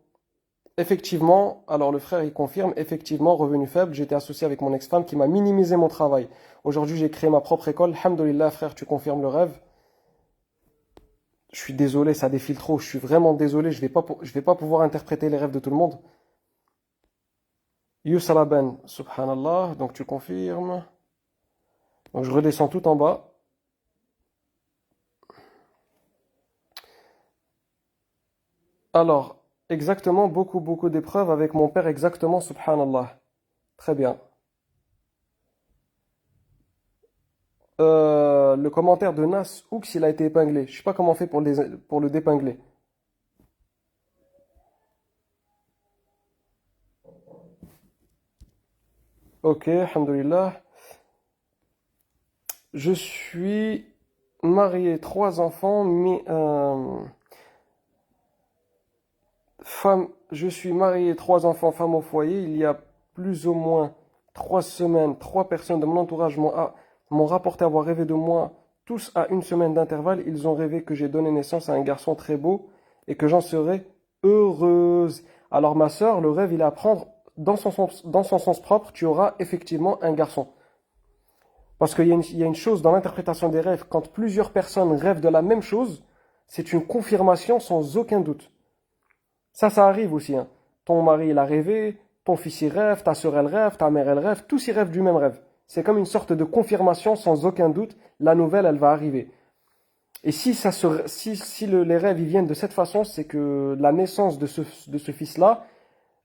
A: Effectivement, alors le frère, il confirme, effectivement, revenu faible, j'étais associé avec mon ex-femme qui m'a minimisé mon travail. Aujourd'hui, j'ai créé ma propre école. Alhamdoulilah, frère, tu confirmes le rêve. Je suis désolé, ça défile trop. Je suis vraiment désolé. Je vais pas pouvoir interpréter les rêves de tout le monde. Yusra Ben, subhanallah. Donc tu confirmes. Donc je redescends tout en bas. Alors, exactement, beaucoup, beaucoup d'épreuves avec mon père, exactement, subhanallah. Très bien. Le commentaire de Nas Hooks, il a été épinglé. Je sais pas comment on fait pour le dépingler. Ok, alhamdoulilah. Je suis marié, trois enfants, mais je suis marié, trois enfants, femme au foyer. Il y a plus ou moins 3 semaines, trois personnes de mon entourage m'ont rapporté avoir rêvé de moi, tous à une semaine d'intervalle. Ils ont rêvé que j'ai donné naissance à un garçon très beau et que j'en serais heureuse. Alors ma sœur, le rêve, il est à prendre dans son sens propre. Tu auras effectivement un garçon. Parce qu'il y a une chose dans l'interprétation des rêves, quand plusieurs personnes rêvent de la même chose, c'est une confirmation sans aucun doute. Ça arrive aussi, hein. Ton mari, il a rêvé, ton fils, il rêve, ta sœur, elle rêve, ta mère, elle rêve, tous ils rêvent du même rêve. C'est comme une sorte de confirmation sans aucun doute, la nouvelle, elle va arriver. Et si les rêves ils viennent de cette façon, c'est que la naissance de ce fils-là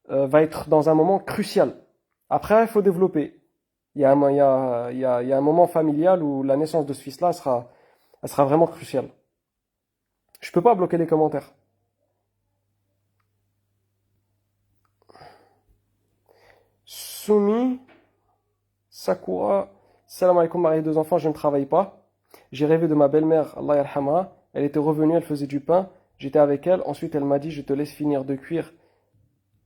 A: va être dans un moment crucial. Après, il faut développer. Il y a un moment familial où la naissance de ce fils-là elle sera vraiment cruciale. Je peux pas bloquer les commentaires. Sumi, Sakura, salam alaikum, marié, deux enfants, je ne travaille pas. J'ai rêvé de ma belle-mère, Allah yarhamha. Elle était revenue, elle faisait du pain. J'étais avec elle. Ensuite, elle m'a dit, je te laisse finir de cuire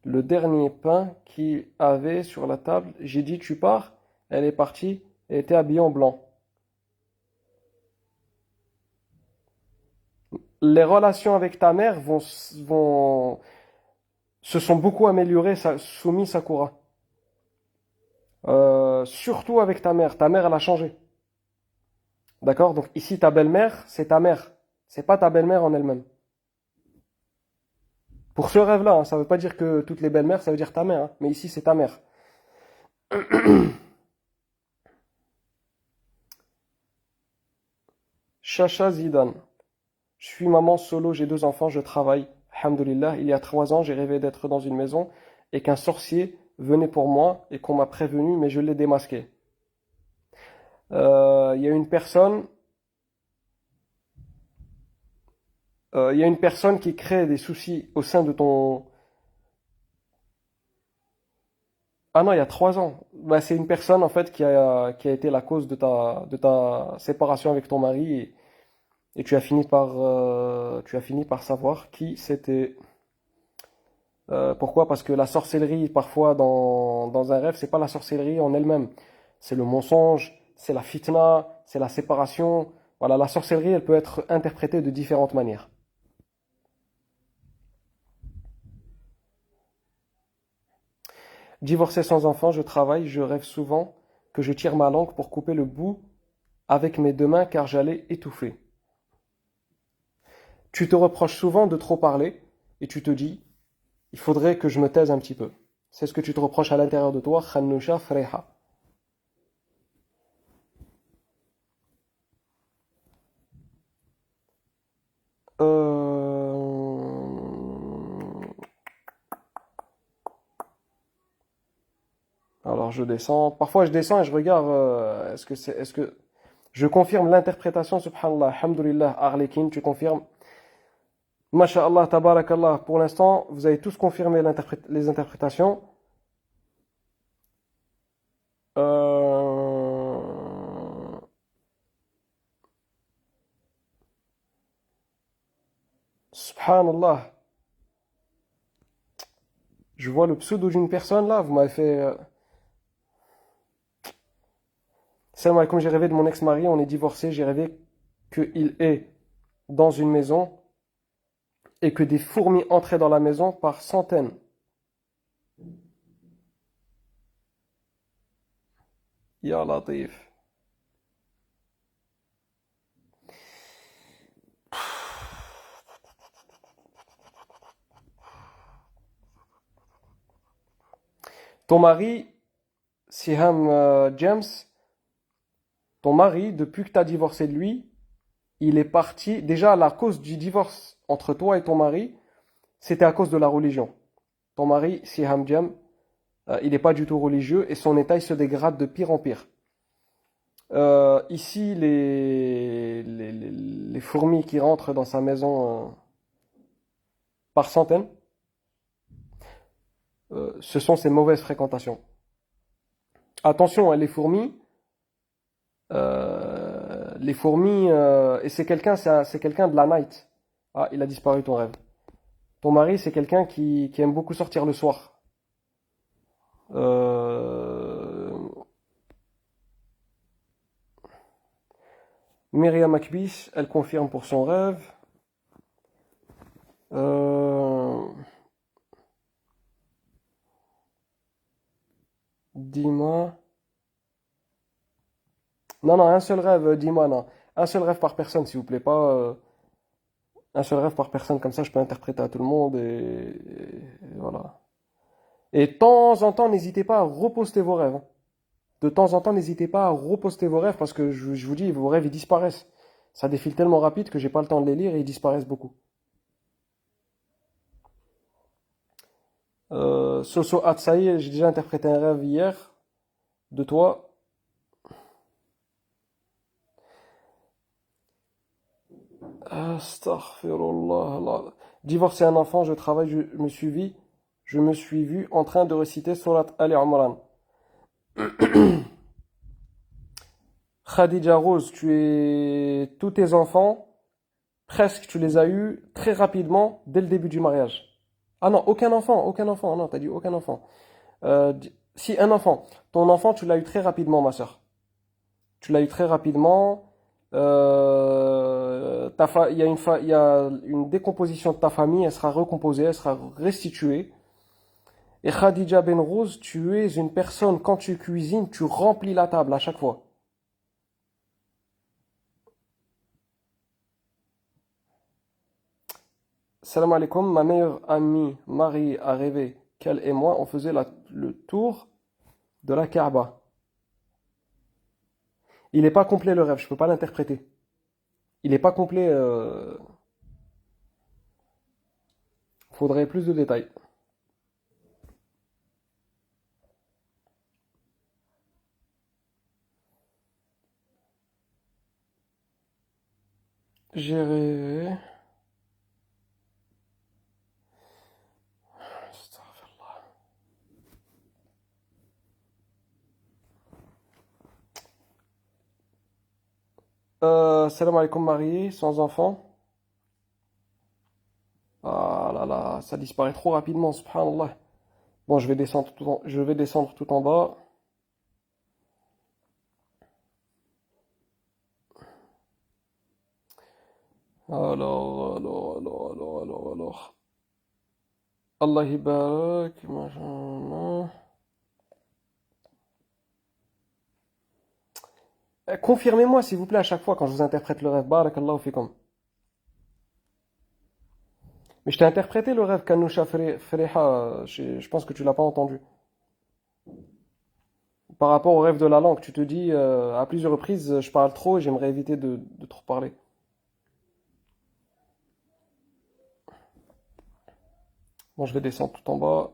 A: le dernier pain qu'il avait sur la table. J'ai dit, tu pars. Elle est partie. Elle était habillée en blanc. Les relations avec ta mère se sont beaucoup améliorées, Sumi Sakura. Surtout avec ta mère. Ta mère, elle a changé. D'accord? Donc ici, ta belle-mère, c'est ta mère. C'est pas ta belle-mère en elle-même. Pour ce rêve-là, hein, ça ne veut pas dire que toutes les belles-mères, ça veut dire ta mère, hein. Mais ici, c'est ta mère. Chacha Zidane. Je suis maman solo, j'ai deux enfants, je travaille. Alhamdulillah, il y a 3 ans, j'ai rêvé d'être dans une maison et qu'un sorcier venait pour moi et qu'on m'a prévenu, mais je l'ai démasqué. Il y a une personne, il y a une personne qui crée des soucis au sein de ton. Ah non, il y a 3 ans. Bah, c'est une personne en fait qui a été la cause de ta séparation avec ton mari et tu as fini par savoir qui c'était. Pourquoi? Parce que la sorcellerie, parfois dans un rêve, c'est pas la sorcellerie en elle-même. C'est le mensonge, c'est la fitna, c'est la séparation. Voilà, la sorcellerie, elle peut être interprétée de différentes manières. Divorcé sans enfant, je travaille, je rêve souvent que je tire ma langue pour couper le bout avec mes deux mains car j'allais étouffer. Tu te reproches souvent de trop parler et tu te dis, il faudrait que je me taise un petit peu. C'est ce que tu te reproches à l'intérieur de toi, Khannoucha Freha. Alors je descends. Parfois je descends et je regarde. Est-ce que je confirme l'interprétation, subhanallah, alhamdulillah, Arlekin, tu confirmes. Masha'Allah, tabarakallah. Pour l'instant, vous avez tous confirmé les interprétations. Euh, Subhanallah. Je vois le pseudo d'une personne là. Vous m'avez fait. Salam alaikum, j'ai rêvé de mon ex-mari. On est divorcé. J'ai rêvé qu'il est dans une maison et que des fourmis entraient dans la maison par centaines. Ya Latif. Ton mari, Siham James, ton mari, depuis que tu as divorcé de lui, il est parti. Déjà, la cause du divorce entre toi et ton mari, c'était à cause de la religion. Ton mari, Siham Jam, il n'est pas du tout religieux et son état il se dégrade de pire en pire. Ici, les fourmis qui rentrent dans sa maison par centaines, ce sont ses mauvaises fréquentations. Attention, hein, les fourmis, et c'est quelqu'un de la night. Ah, il a disparu ton rêve. Ton mari, c'est quelqu'un qui aime beaucoup sortir le soir. Euh, Myriam Akbish, elle confirme pour son rêve. Euh, Dis-moi. Non, non, un seul rêve, dis-moi, non. Un seul rêve par personne, s'il vous plaît, pas un seul rêve par personne, comme ça je peux interpréter à tout le monde et voilà. Et de temps en temps, n'hésitez pas à reposter vos rêves, hein. De temps en temps, n'hésitez pas à reposter vos rêves parce que je vous dis, vos rêves ils disparaissent. Ça défile tellement rapide que j'ai pas le temps de les lire et ils disparaissent beaucoup. Soso Atsaï, j'ai déjà interprété un rêve hier de toi. Astaghfirullah. Divorcer un enfant, je travaille, je me suis vu en train de réciter Surat Ali Imran. Khadija Rose, tous tes enfants, presque tu les as eus très rapidement dès le début du mariage. Ah non, aucun enfant, non, t'as dit aucun enfant. Si un enfant, ton enfant tu l'as eu très rapidement, ma sœur. Tu l'as eu très rapidement. Il y a une décomposition de ta famille, elle sera recomposée, elle sera restituée. Et Khadija Ben Rose, tu es une personne, quand tu cuisines, tu remplis la table à chaque fois. Salam alaikum, ma meilleure amie Marie a rêvé qu'elle et moi, on faisait le tour de la Kaaba. Il n'est pas complet le rêve, je ne peux pas l'interpréter. Il n'est pas complet, faudrait plus de détails. J'ai rêvé. Salam alaikum marié, sans enfant. Ah là là, ça disparaît trop rapidement, subhanallah. Bon, je vais descendre tout en bas. Alors. Allah barak, machin. Confirmez-moi s'il vous plaît à chaque fois quand je vous interprète le rêve. Barakallahu fikum. Mais je t'ai interprété le rêve Kanusha Freha, je pense que tu l'as pas entendu. Par rapport au rêve de la langue, tu te dis à plusieurs reprises, je parle trop et j'aimerais éviter de trop parler. Bon, je vais descendre tout en bas.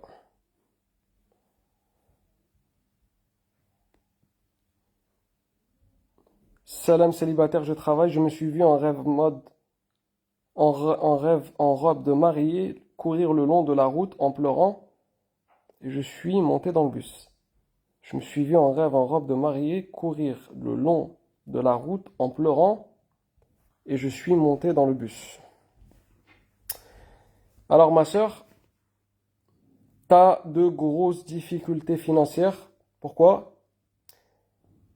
A: Salam célibataire, je travaille, je me suis vu en rêve, en robe de mariée, courir le long de la route en pleurant, et je suis monté dans le bus. Je me suis vu en rêve, en robe de mariée, courir le long de la route en pleurant, et je suis monté dans le bus. Alors ma sœur, t'as de grosses difficultés financières. Pourquoi?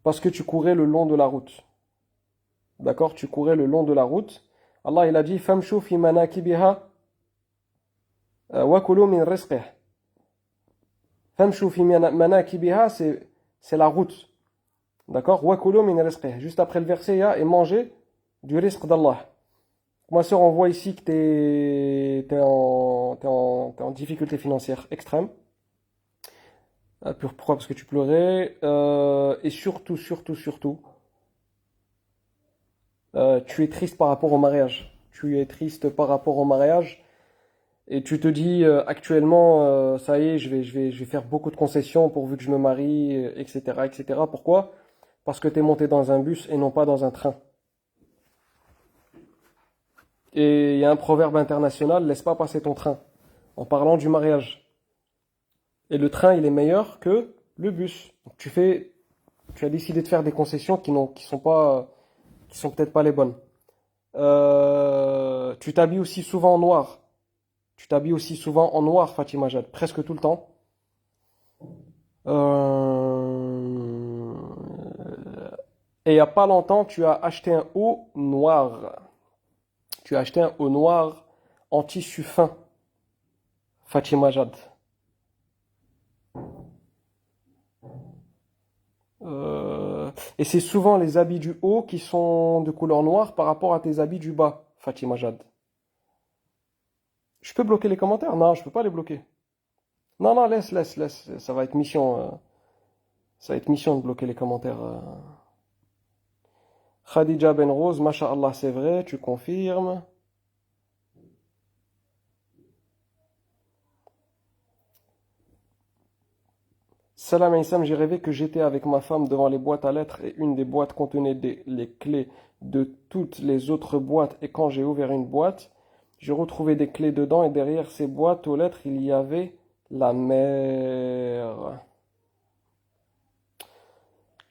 A: Parce que tu courais le long de la route. D'accord? Tu courais le long de la route. Allah, il a dit, Famshu fi manakibiha wa kulu min rizqih. Famshu fi manakibiha, c'est la route. D'accord? Wa kulu min rizqih. Juste après le verset, il y a et manger du risque d'Allah. Ma sœur, on voit ici que t'es en difficulté financière extrême. Pourquoi? Parce que tu pleurais. Et surtout, tu es triste par rapport au mariage. Tu es triste par rapport au mariage. Et tu te dis actuellement, ça y est, je vais faire beaucoup de concessions pourvu que je me marie, etc., etc. Pourquoi? Parce que tu es monté dans un bus et non pas dans un train. Et il y a un proverbe international, laisse pas passer ton train, en parlant du mariage. Et le train, il est meilleur que le bus. Donc, tu as décidé de faire des concessions qui sont peut-être pas les bonnes. Tu t'habilles aussi souvent en noir. Tu t'habilles aussi souvent en noir, Fatima Jad, presque tout le temps. Euh, Et il n'y a pas longtemps, tu as acheté un haut noir. Tu as acheté un haut noir en tissu fin, Fatima Jad. Et c'est souvent les habits du haut qui sont de couleur noire par rapport à tes habits du bas, Fatima Jad. Je peux bloquer les commentaires? Non, je peux pas les bloquer. Non, non, laisse. Ça va être mission. Ça va être mission de bloquer les commentaires. Khadija Ben Rose, Masha'Allah, c'est vrai, tu confirmes. Salam Aïssam, j'ai rêvé que j'étais avec ma femme devant les boîtes à lettres et une des boîtes contenait les clés de toutes les autres boîtes. Et quand j'ai ouvert une boîte, j'ai retrouvé des clés dedans et derrière ces boîtes aux lettres, il y avait la mer.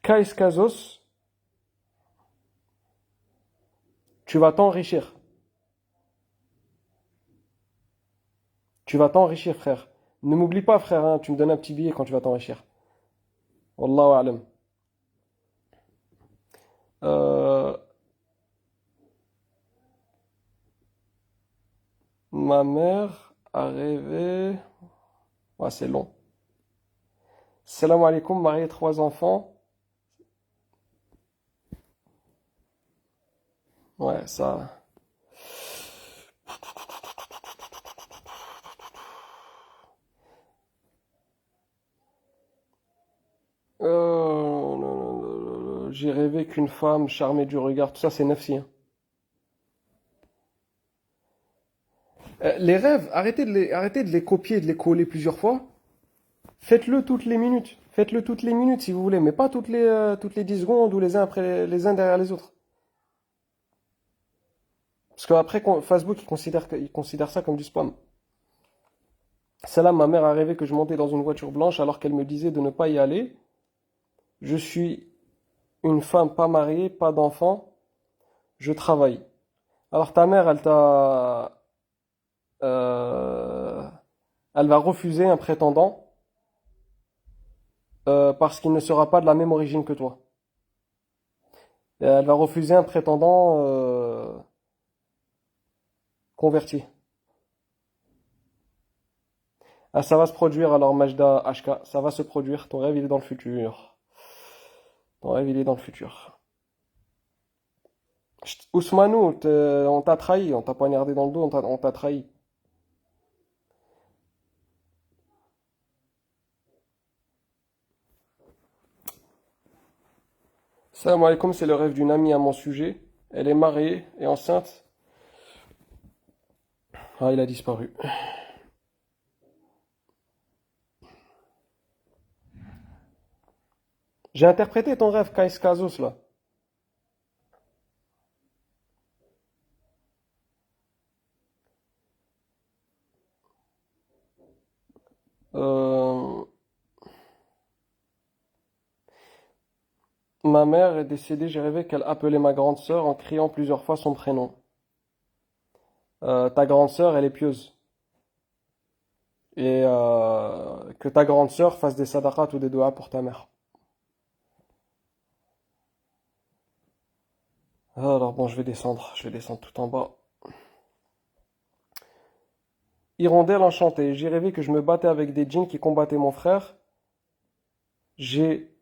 A: Kais Kazos, tu vas t'enrichir. Tu vas t'enrichir, frère. Ne m'oublie pas, frère, hein, tu me donnes un petit billet quand tu vas t'enrichir. Wallahu alam. Euh, Ma mère a rêvé. Ouais, c'est long. Salam alaikum, marié, trois enfants. Ouais, ça. J'ai rêvé qu'une femme charmée du regard, tout ça c'est nafsi, hein. Les rêves, arrêtez de les copier et de les coller plusieurs fois. Faites-le toutes les minutes. Faites-le toutes les minutes si vous voulez, mais pas toutes les 10 secondes ou les uns après les uns derrière les autres. Parce qu'après, Facebook, il considère ça comme du spam. Celle-là, ma mère a rêvé que je montais dans une voiture blanche alors qu'elle me disait de ne pas y aller. Je suis une femme pas mariée, pas d'enfant, je travaille. Alors ta mère, euh, elle va refuser un prétendant parce qu'il ne sera pas de la même origine que toi. Et elle va refuser un prétendant converti. Ah, ça va se produire alors, Majda HK, ça va se produire. Ton rêve, il est dans le futur. Ton rêve, il est dans le futur. Ousmanou, on t'a trahi, on t'a poignardé dans le dos, on t'a trahi. Salam alaikum, c'est le rêve d'une amie à mon sujet. Elle est mariée et enceinte. Ah, il a disparu. J'ai interprété ton rêve, Kais Kazos, là. Euh, Ma mère est décédée, j'ai rêvé qu'elle appelait ma grande sœur en criant plusieurs fois son prénom. Ta grande sœur, elle est pieuse. Et que ta grande sœur fasse des sadaqat ou des doigts pour ta mère. Alors bon, je vais descendre tout en bas. Hirondelle enchantée, j'ai rêvé que je me battais avec des djinns qui combattaient mon frère. J'ai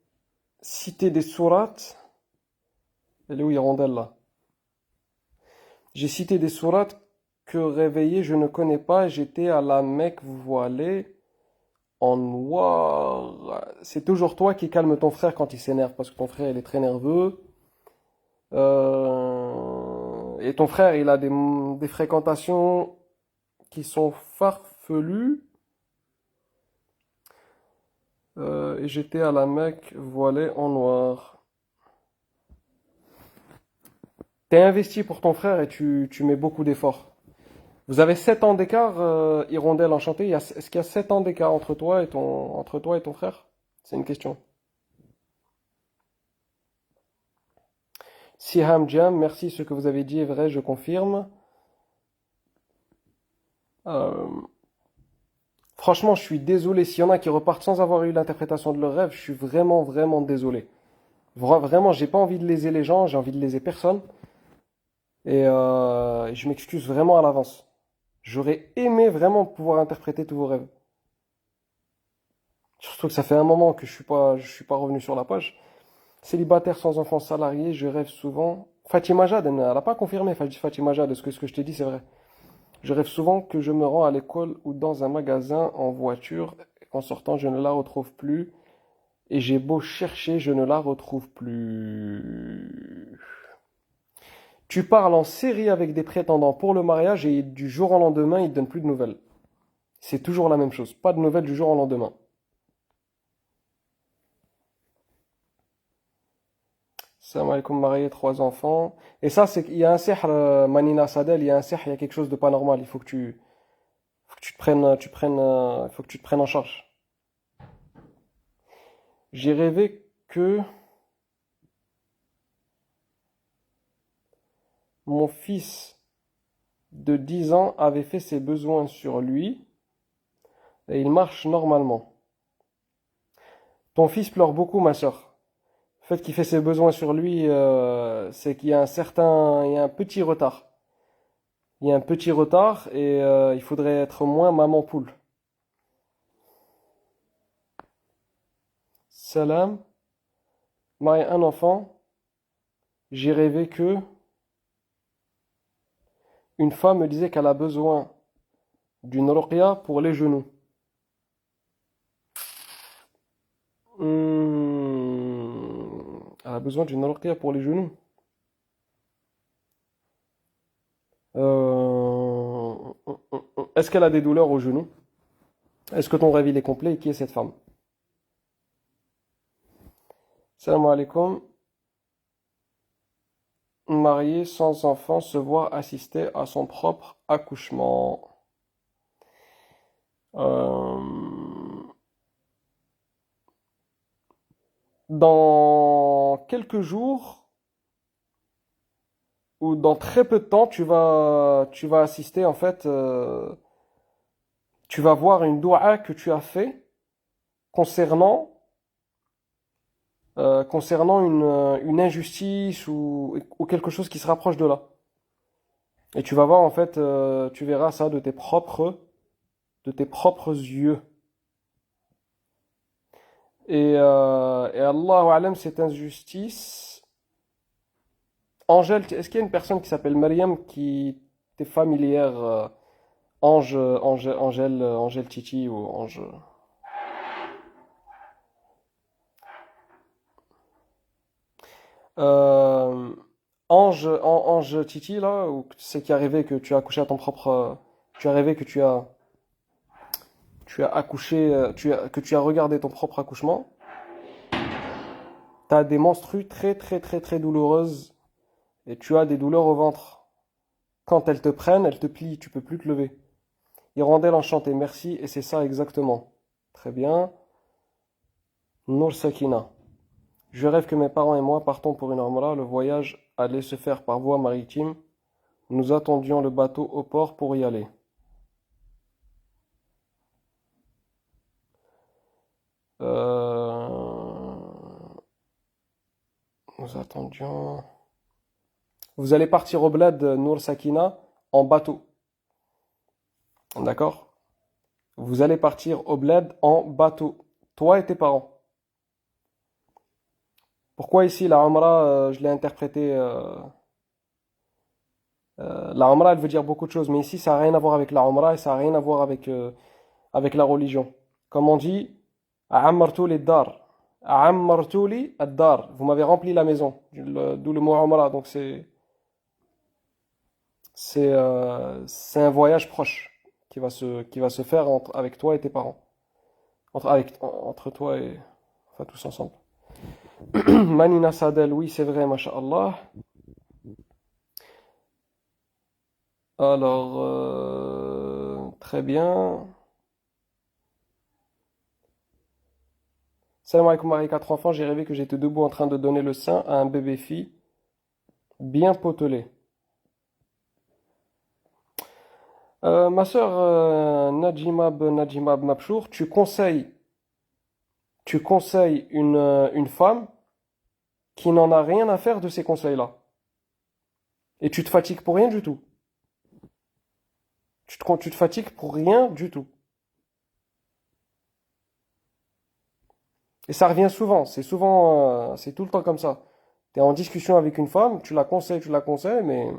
A: cité des sourates. Elle est où Hirondelle là? J'ai cité des sourates que réveillé je ne connais pas. J'étais à la Mecque voilée en noir. C'est toujours toi qui calme ton frère quand il s'énerve parce que ton frère il est très nerveux. Et ton frère il a des fréquentations qui sont farfelues. Et j'étais à la Mecque voilée en noir. T'es investi pour ton frère et tu mets beaucoup d'efforts. Vous avez 7 ans d'écart, Hirondelle enchantée. Est-ce qu'il y a 7 ans d'écart entre toi et ton frère? C'est une question. Siham Jam, merci, ce que vous avez dit est vrai, je confirme. Euh, Franchement, je suis désolé. S'il y en a qui repartent sans avoir eu l'interprétation de leur rêve, je suis vraiment, vraiment désolé. Vraiment, j'ai pas envie de léser les gens, j'ai envie de léser personne. Et je m'excuse vraiment à l'avance. J'aurais aimé vraiment pouvoir interpréter tous vos rêves. Surtout que ça fait un moment que je suis pas revenu sur la page. Célibataire sans enfant salarié, je rêve souvent. Fatima Jad, elle n'a pas confirmé, Fatima Jad, est-ce que je t'ai dit, c'est vrai? Je rêve souvent que je me rends à l'école ou dans un magasin en voiture, et qu'en sortant, je ne la retrouve plus. Et j'ai beau chercher, je ne la retrouve plus. Tu parles en série avec des prétendants pour le mariage et du jour au lendemain, ils te donnent plus de nouvelles. C'est toujours la même chose. Pas de nouvelles du jour au lendemain. Salam alaikum, marié, trois enfants. Et ça, c'est qu'il y a un sihr, Manina Sadel, il y a un sihr, il y a quelque chose de pas normal. Il faut que tu te prennes, il faut que tu te prennes en charge. J'ai rêvé que mon fils de 10 ans avait fait ses besoins sur lui et il marche normalement. Ton fils pleure beaucoup, ma sœur. Le fait qu'il fait ses besoins sur lui, c'est qu'il y a il y a un petit retard. Il y a un petit retard et il faudrait être moins maman poule. Salam, marié un enfant, j'ai rêvé que une femme me disait qu'elle a besoin d'une ruqya pour les genoux. Elle a besoin d'une ruqya pour les genoux. Euh, Est-ce qu'elle a des douleurs aux genoux? Est-ce que ton rêve il est complet et qui est cette femme? Salam alaikum. Marié sans enfant se voit assister à son propre accouchement. Euh, Dans quelques jours ou dans très peu de temps, tu vas assister en fait, tu vas voir une doua que tu as fait concernant concernant une injustice ou quelque chose qui se rapproche de là. Et tu vas voir en fait, tu verras ça de tes propres yeux. Et Allahu alam, cette injustice. Angèle, est-ce qu'il y a une personne qui s'appelle Mariam qui t'est familière, Angèle Titi ou Ange? Euh, Ange Titi, là, ou c'est qui est arrivé que tu as accouché à ton propre. Tu as rêvé que tu as accouché, que tu as regardé ton propre accouchement. Tu as des menstrues très, très, très, très douloureuses et tu as des douleurs au ventre. Quand elles te prennent, elles te plient, tu peux plus te lever. Hirondelle enchantée, merci, et c'est ça exactement. Très bien. Nour Sakina. Je rêve que mes parents et moi partons pour une Umrah. Le voyage allait se faire par voie maritime. Nous attendions le bateau au port pour y aller. Euh, Nous attendions. Vous allez partir au bled Nour Sakina en bateau. D'accord? Vous allez partir au bled en bateau. Toi et tes parents. Pourquoi ici la Umrah, je l'ai interprété. La Umrah, elle veut dire beaucoup de choses, mais ici, ça n'a rien à voir avec la Umrah et ça n'a rien à voir avec la religion. Comme on dit, A'ammartu li dar. A'ammartu li ad-dar. Vous m'avez rempli la maison. D'où le mot Umrah. Donc c'est un voyage proche qui va se faire avec toi et tes parents. Entre toi et. Enfin, tous ensemble. Manina Sadel, oui, c'est vrai, masha'Allah. Alors, très bien. Salam alaikum, Marie, 4 enfants, j'ai rêvé que j'étais debout en train de donner le sein à un bébé fille bien potelé. Ma sœur Najimab Mabchour, tu conseilles une femme qui n'en a rien à faire de ces conseils-là. Et tu te fatigues pour rien du tout. Tu te fatigues pour rien du tout. Et ça revient souvent, c'est tout le temps comme ça. Tu es en discussion avec une femme, tu la conseilles, mais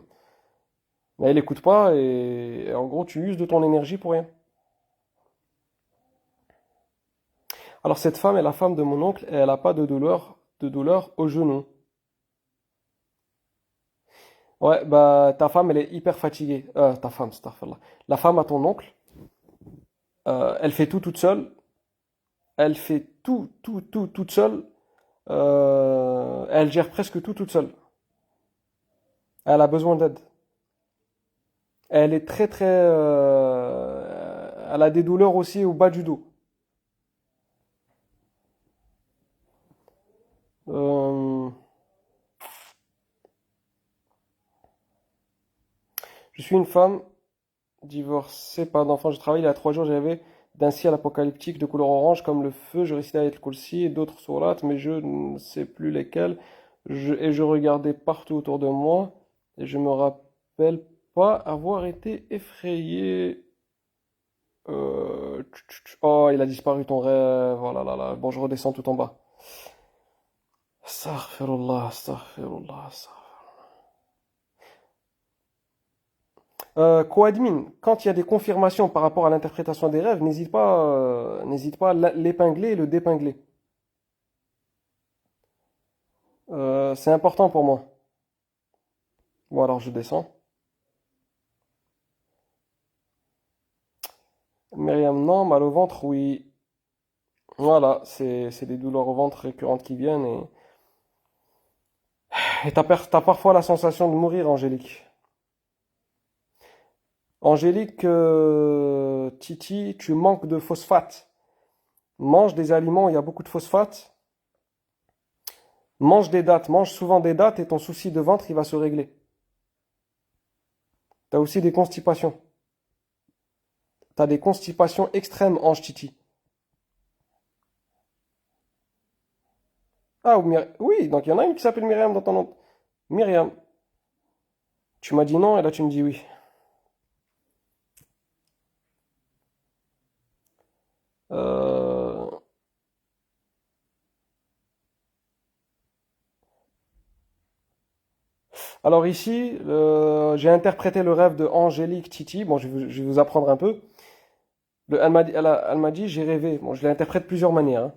A: elle écoute pas et en gros tu uses de ton énergie pour rien. Alors cette femme est la femme de mon oncle et elle n'a pas de douleur au genou. Ouais, bah ta femme elle est hyper fatiguée. Ta femme, astaghfirullah. La femme à ton oncle, elle fait tout toute seule. Elle fait tout toute seule. Elle gère presque tout toute seule. Elle a besoin d'aide. Elle est très très. Elle a des douleurs aussi au bas du dos. Euh, je suis une femme divorcée, pas d'enfant. Je travaille il y a 3 jours. J'avais d'un ciel apocalyptique de couleur orange comme le feu. Je récitais Ayat al-Kursi et d'autres sourates, mais je ne sais plus lesquelles. Et je regardais partout autour de moi et je me rappelle pas avoir été effrayé. Oh, il a disparu ton rêve. Oh là là là. Bon, je redescends tout en bas. Astaghfirullah, astaghfirullah, astaghfirullah. Co-admin, quand il y a des confirmations par rapport à l'interprétation des rêves, n'hésite pas à l'épingler et le dépingler. C'est important pour moi. Bon, alors je descends. Myriam, non, mal au ventre, oui. Voilà, c'est des douleurs au ventre récurrentes qui viennent et t'as parfois la sensation de mourir, Angélique. Angélique, Titi, tu manques de phosphate. Mange des aliments où il y a beaucoup de phosphate. Mange des dattes, mange souvent des dattes et ton souci de ventre, il va se régler. T'as aussi des constipations. T'as des constipations extrêmes, Ange Titi. Ah, oui, donc il y en a une qui s'appelle Myriam dans ton nom. Myriam, tu m'as dit non et là tu me dis oui. Euh, Alors ici, j'ai interprété le rêve de Angélique Titi. Bon, je vais vous apprendre un peu. Elle m'a dit, j'ai rêvé. Bon, je l'interprète de plusieurs manières, hein.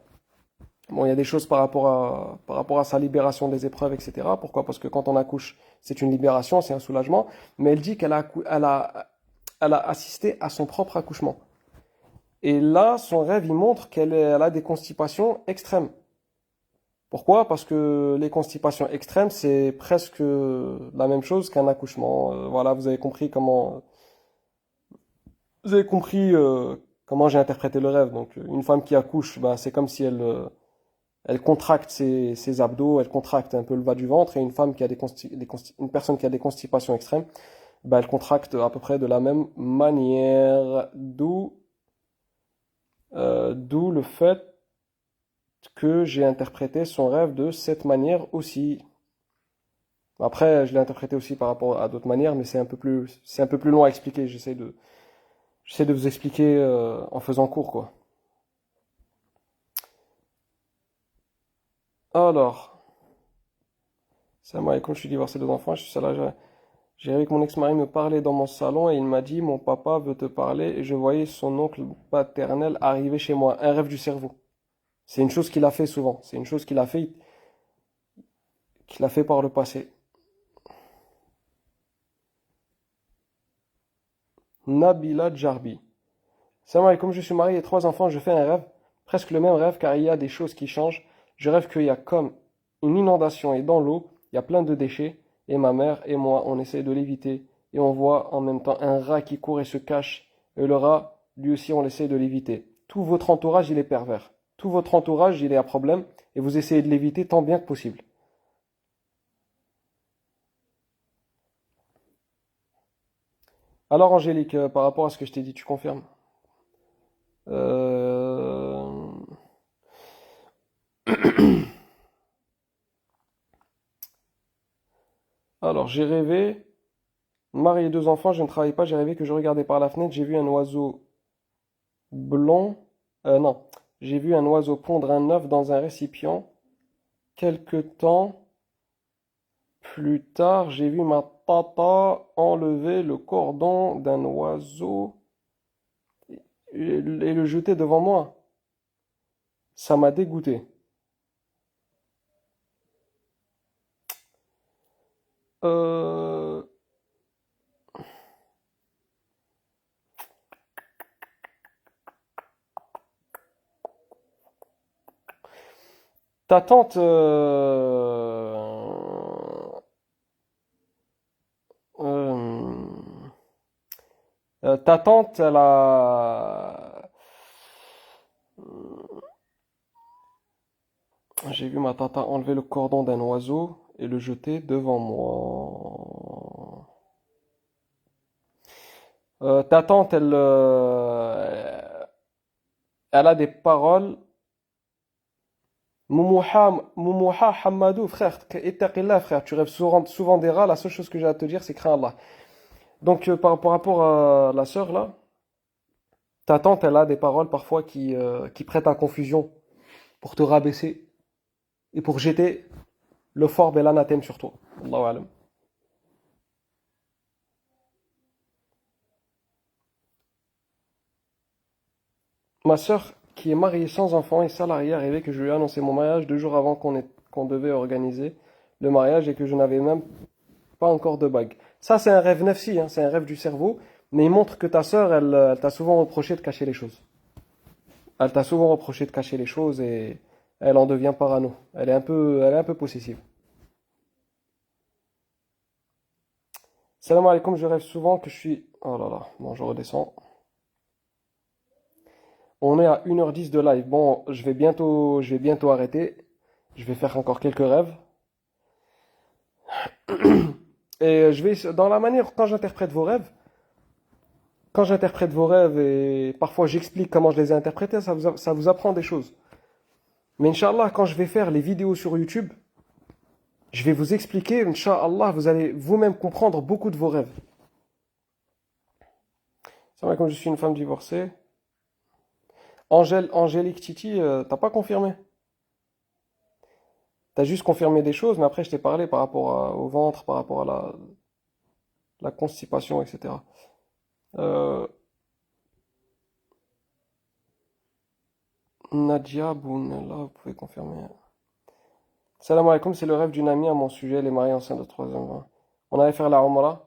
A: Bon, il y a des choses par rapport à sa libération des épreuves, etc. Pourquoi? Parce que quand on accouche, c'est une libération, c'est un soulagement. Mais elle dit qu'elle a assisté à son propre accouchement. Et là, son rêve, il montre qu'elle a des constipations extrêmes. Pourquoi? Parce que les constipations extrêmes, c'est presque la même chose qu'un accouchement. Voilà, vous avez compris comment j'ai interprété le rêve. Donc, une femme qui accouche, bah, c'est comme si elle contracte ses abdos, elle contracte un peu le bas du ventre, et une femme qui a une personne qui a des constipations extrêmes, bah, elle contracte à peu près de la même manière. D'où le fait que j'ai interprété son rêve de cette manière aussi. Après, je l'ai interprété aussi par rapport à d'autres manières, mais c'est un peu plus long à expliquer. J'essaie de vous expliquer en faisant court, quoi. Alors, salam alaikum, je suis divorcé 2 enfants, je suis salarié. J'ai vu que mon ex-mari me parlait dans mon salon et il m'a dit, mon papa veut te parler, et je voyais son oncle paternel arriver chez moi. Un rêve du cerveau. C'est une chose qu'il a fait souvent. C'est une chose qu'il a fait par le passé. Nabila Djarbi. Salam alaikum, je suis marié et 3 enfants, je fais un rêve, presque le même rêve car il y a des choses qui changent. Je rêve qu'il y a comme une inondation et dans l'eau, il y a plein de déchets et ma mère et moi, on essaie de l'éviter et on voit en même temps un rat qui court et se cache et le rat, lui aussi, on essaie de l'éviter. Tout votre entourage, il est pervers. tout votre entourage, il est à problème, et vous essayez de l'éviter tant bien que possible. Alors, Angélique, par rapport à ce que je t'ai dit, tu confirmes? Euh, Alors, j'ai rêvé, marié, deux enfants, je ne travaille pas, j'ai rêvé que je regardais par la fenêtre, j'ai vu un oiseau blond, non, j'ai vu un oiseau pondre un œuf dans un récipient. Quelque temps plus tard, j'ai vu ma tata enlever le cordon d'un oiseau et le jeter devant moi. Ça m'a dégoûté. Euh, Ta tante, euh, ta tante, elle a, j'ai vu ma tata enlever le cordon d'un oiseau et le jeter devant moi. Ta tante, elle a des paroles. Moumouha Hamadou, frère, ittaqillah, frère, tu rêves souvent des rats, la seule chose que j'ai à te dire, c'est crains Allah. Donc, par rapport à la sœur, là, ta tante, elle a des paroles parfois qui prêtent à confusion pour te rabaisser et pour jeter le forbe et l'anathème sur toi. Allahu alam. Ma sœur, qui est mariée sans enfant et salariée, a rêvé que je lui ai annoncé mon mariage 2 jours avant qu'on devait organiser le mariage et que je n'avais même pas encore de bague. Ça, c'est un rêve nefsi, hein, c'est un rêve du cerveau, mais il montre que ta sœur, elle t'a souvent reproché de cacher les choses. Elle t'a souvent reproché de cacher les choses et elle en devient parano. Elle est un peu possessive. Salam alaikum, je rêve souvent que je suis... Oh là là, bon, je redescends. On est à 1h10 de live. Bon, je vais bientôt arrêter. Je vais faire encore quelques rêves. Et je vais, dans la manière, quand j'interprète vos rêves et parfois j'explique comment je les ai interprétés, ça vous apprend des choses. Mais Inch'Allah, quand je vais faire les vidéos sur YouTube, je vais vous expliquer, Inch'Allah, vous allez vous-même comprendre beaucoup de vos rêves. C'est vrai, comme je suis une femme divorcée. Angélique Titi, t'as pas confirmé. T'as juste confirmé des choses, mais après je t'ai parlé par rapport au ventre, par rapport à la constipation, etc. Euh, Nadia Bounella, vous pouvez confirmer. Salam alaikum, c'est le rêve d'une amie à mon sujet, elle est mariée enceinte de 3e. On allait faire la Umrah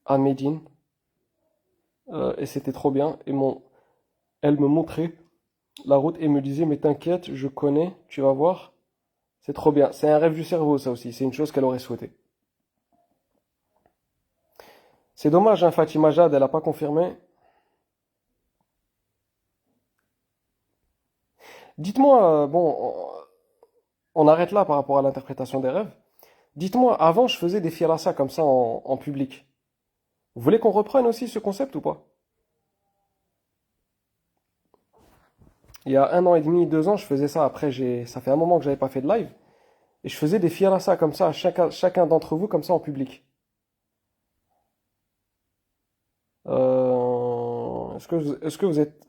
A: à Médine, et c'était trop bien. Elle me montrait la route et me disait, mais t'inquiète, je connais, tu vas voir, c'est trop bien. C'est un rêve du cerveau, ça aussi, c'est une chose qu'elle aurait souhaité. C'est dommage, hein, Fatima Jad, elle n'a pas confirmé. Dites-moi, bon, on arrête là par rapport à l'interprétation des rêves. Dites-moi, avant je faisais des firas comme ça en public. Vous voulez qu'on reprenne aussi ce concept ou pas? Il y a 1 an et demi, 2 ans, je faisais ça. Après, ça fait un moment que j'avais pas fait de live. Et je faisais des firas comme ça à chacun d'entre vous, comme ça en public. Est-ce que vous êtes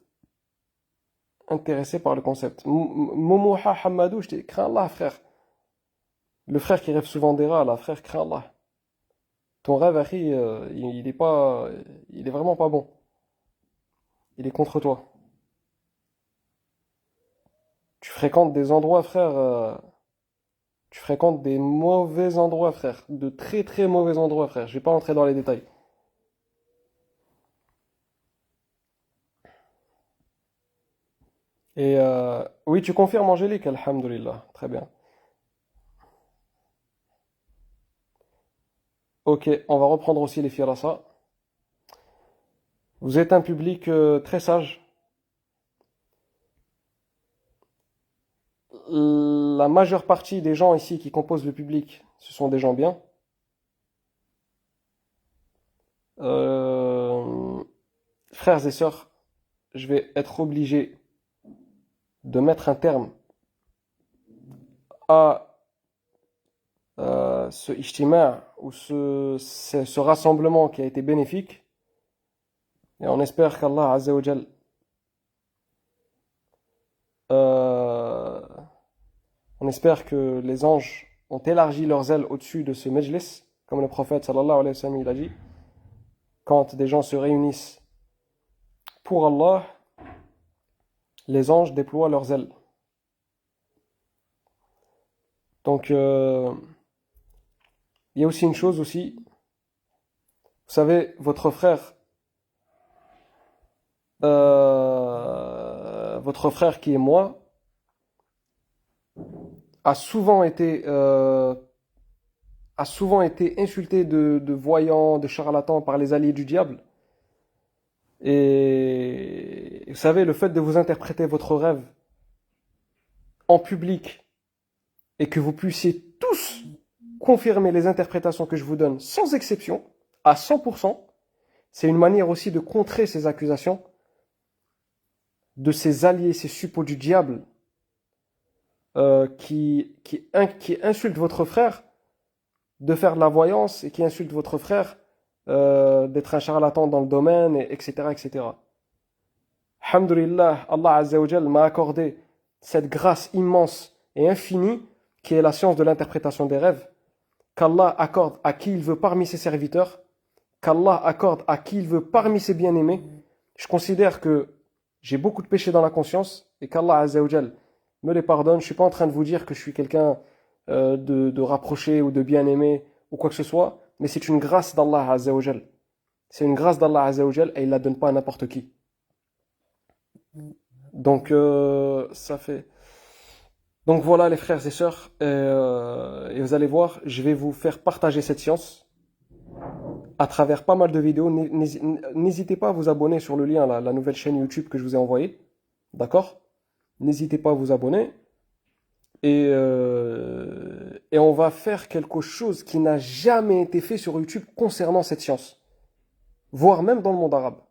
A: intéressé par le concept? Momoha Hamadou, je t'ai crains Allah, frère. Le frère qui rêve souvent des rats, là, frère, crains Allah. Ton rêve, Harry, il est pas, il est vraiment pas bon. Il est contre toi. Tu fréquentes des endroits, frère. Tu fréquentes des mauvais endroits, frère. De très très mauvais endroits, frère. Je vais pas entrer dans les détails. Et oui, tu confirmes, Angélique, alhamdoulilah. Très bien. Ok, on va reprendre aussi les firasa. Vous êtes un public très sage. la majeure partie des gens ici qui composent le public, ce sont des gens bien. Frères et sœurs, je vais être obligé de mettre un terme à ce ijtima' ou ce rassemblement qui a été bénéfique. Et on espère qu'Allah Azza wa Jal on espère que les anges ont élargi leurs ailes au-dessus de ce majlis, comme le prophète sallallahu alayhi wa sallam il a dit. Quand des gens se réunissent pour Allah, les anges déploient leurs ailes. Donc, il y a aussi une chose aussi. Vous savez, votre frère qui est moi, a souvent été insulté de voyants, de charlatans par les alliés du diable. Et vous savez, le fait de vous interpréter votre rêve en public et que vous puissiez tous confirmer les interprétations que je vous donne sans exception, à 100%, c'est une manière aussi de contrer ces accusations de ces alliés, ces suppôts du diable qui insultent votre frère de faire de la voyance et qui insultent votre frère d'être un charlatan dans le domaine, etc., etc. Alhamdulillah, Allah Azza wa Jal m'a accordé cette grâce immense et infinie qui est la science de l'interprétation des rêves, qu'Allah accorde à qui il veut parmi ses serviteurs, qu'Allah accorde à qui il veut parmi ses bien-aimés. Je considère que j'ai beaucoup de péchés dans la conscience et qu'Allah Azza wa Jal me les pardonne. Je ne suis pas en train de vous dire que je suis quelqu'un de rapproché ou de bien-aimé ou quoi que ce soit, mais c'est une grâce d'Allah Azza wa Jal. C'est une grâce d'Allah Azza wa Jal et il ne la donne pas à n'importe qui. Donc, ça fait... Donc voilà les frères et sœurs, et vous allez voir, je vais vous faire partager cette science à travers pas mal de vidéos. N'hésitez pas à vous abonner sur le lien, la nouvelle chaîne YouTube que je vous ai envoyée. D'accord? N'hésitez pas à vous abonner. Et on va faire quelque chose qui n'a jamais été fait sur YouTube concernant cette science. Voire même dans le monde arabe.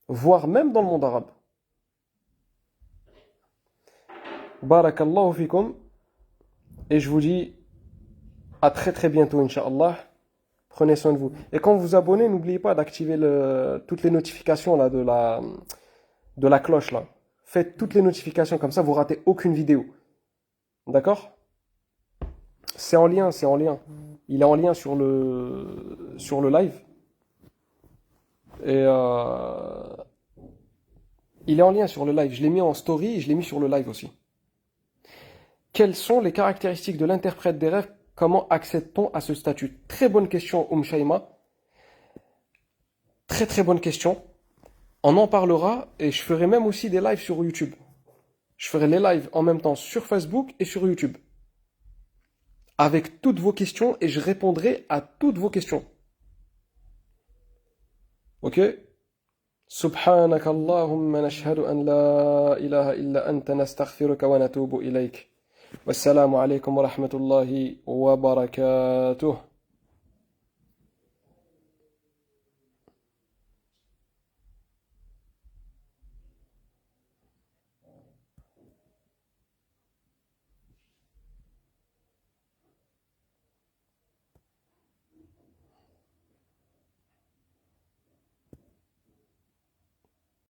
A: Voire même dans le monde arabe. Barakallahu fikum. Et je vous dis à très très bientôt, Inch'Allah. Prenez soin de vous. Et quand vous vous abonnez, n'oubliez pas d'activer toutes les notifications là, de la cloche. Là. Faites toutes les notifications, comme ça vous ratez aucune vidéo. D'accord? C'est en lien, c'est en lien. Il est en lien sur le live. Et il est en lien sur le live. Je l'ai mis en story et je l'ai mis sur le live aussi. Quelles sont les caractéristiques de l'interprète des rêves? Comment accède-t-on à ce statut? Très bonne question, Shaima. Très très bonne question. On en parlera et je ferai même aussi des lives sur YouTube. Je ferai les lives en même temps sur Facebook et sur YouTube. Avec toutes vos questions et je répondrai à toutes vos questions. Ok? سبحانك اللهم نشهد أن لا إله إلا أنت نستغفرك ونتوب إليك والسلام عليكم ورحمة الله وبركاته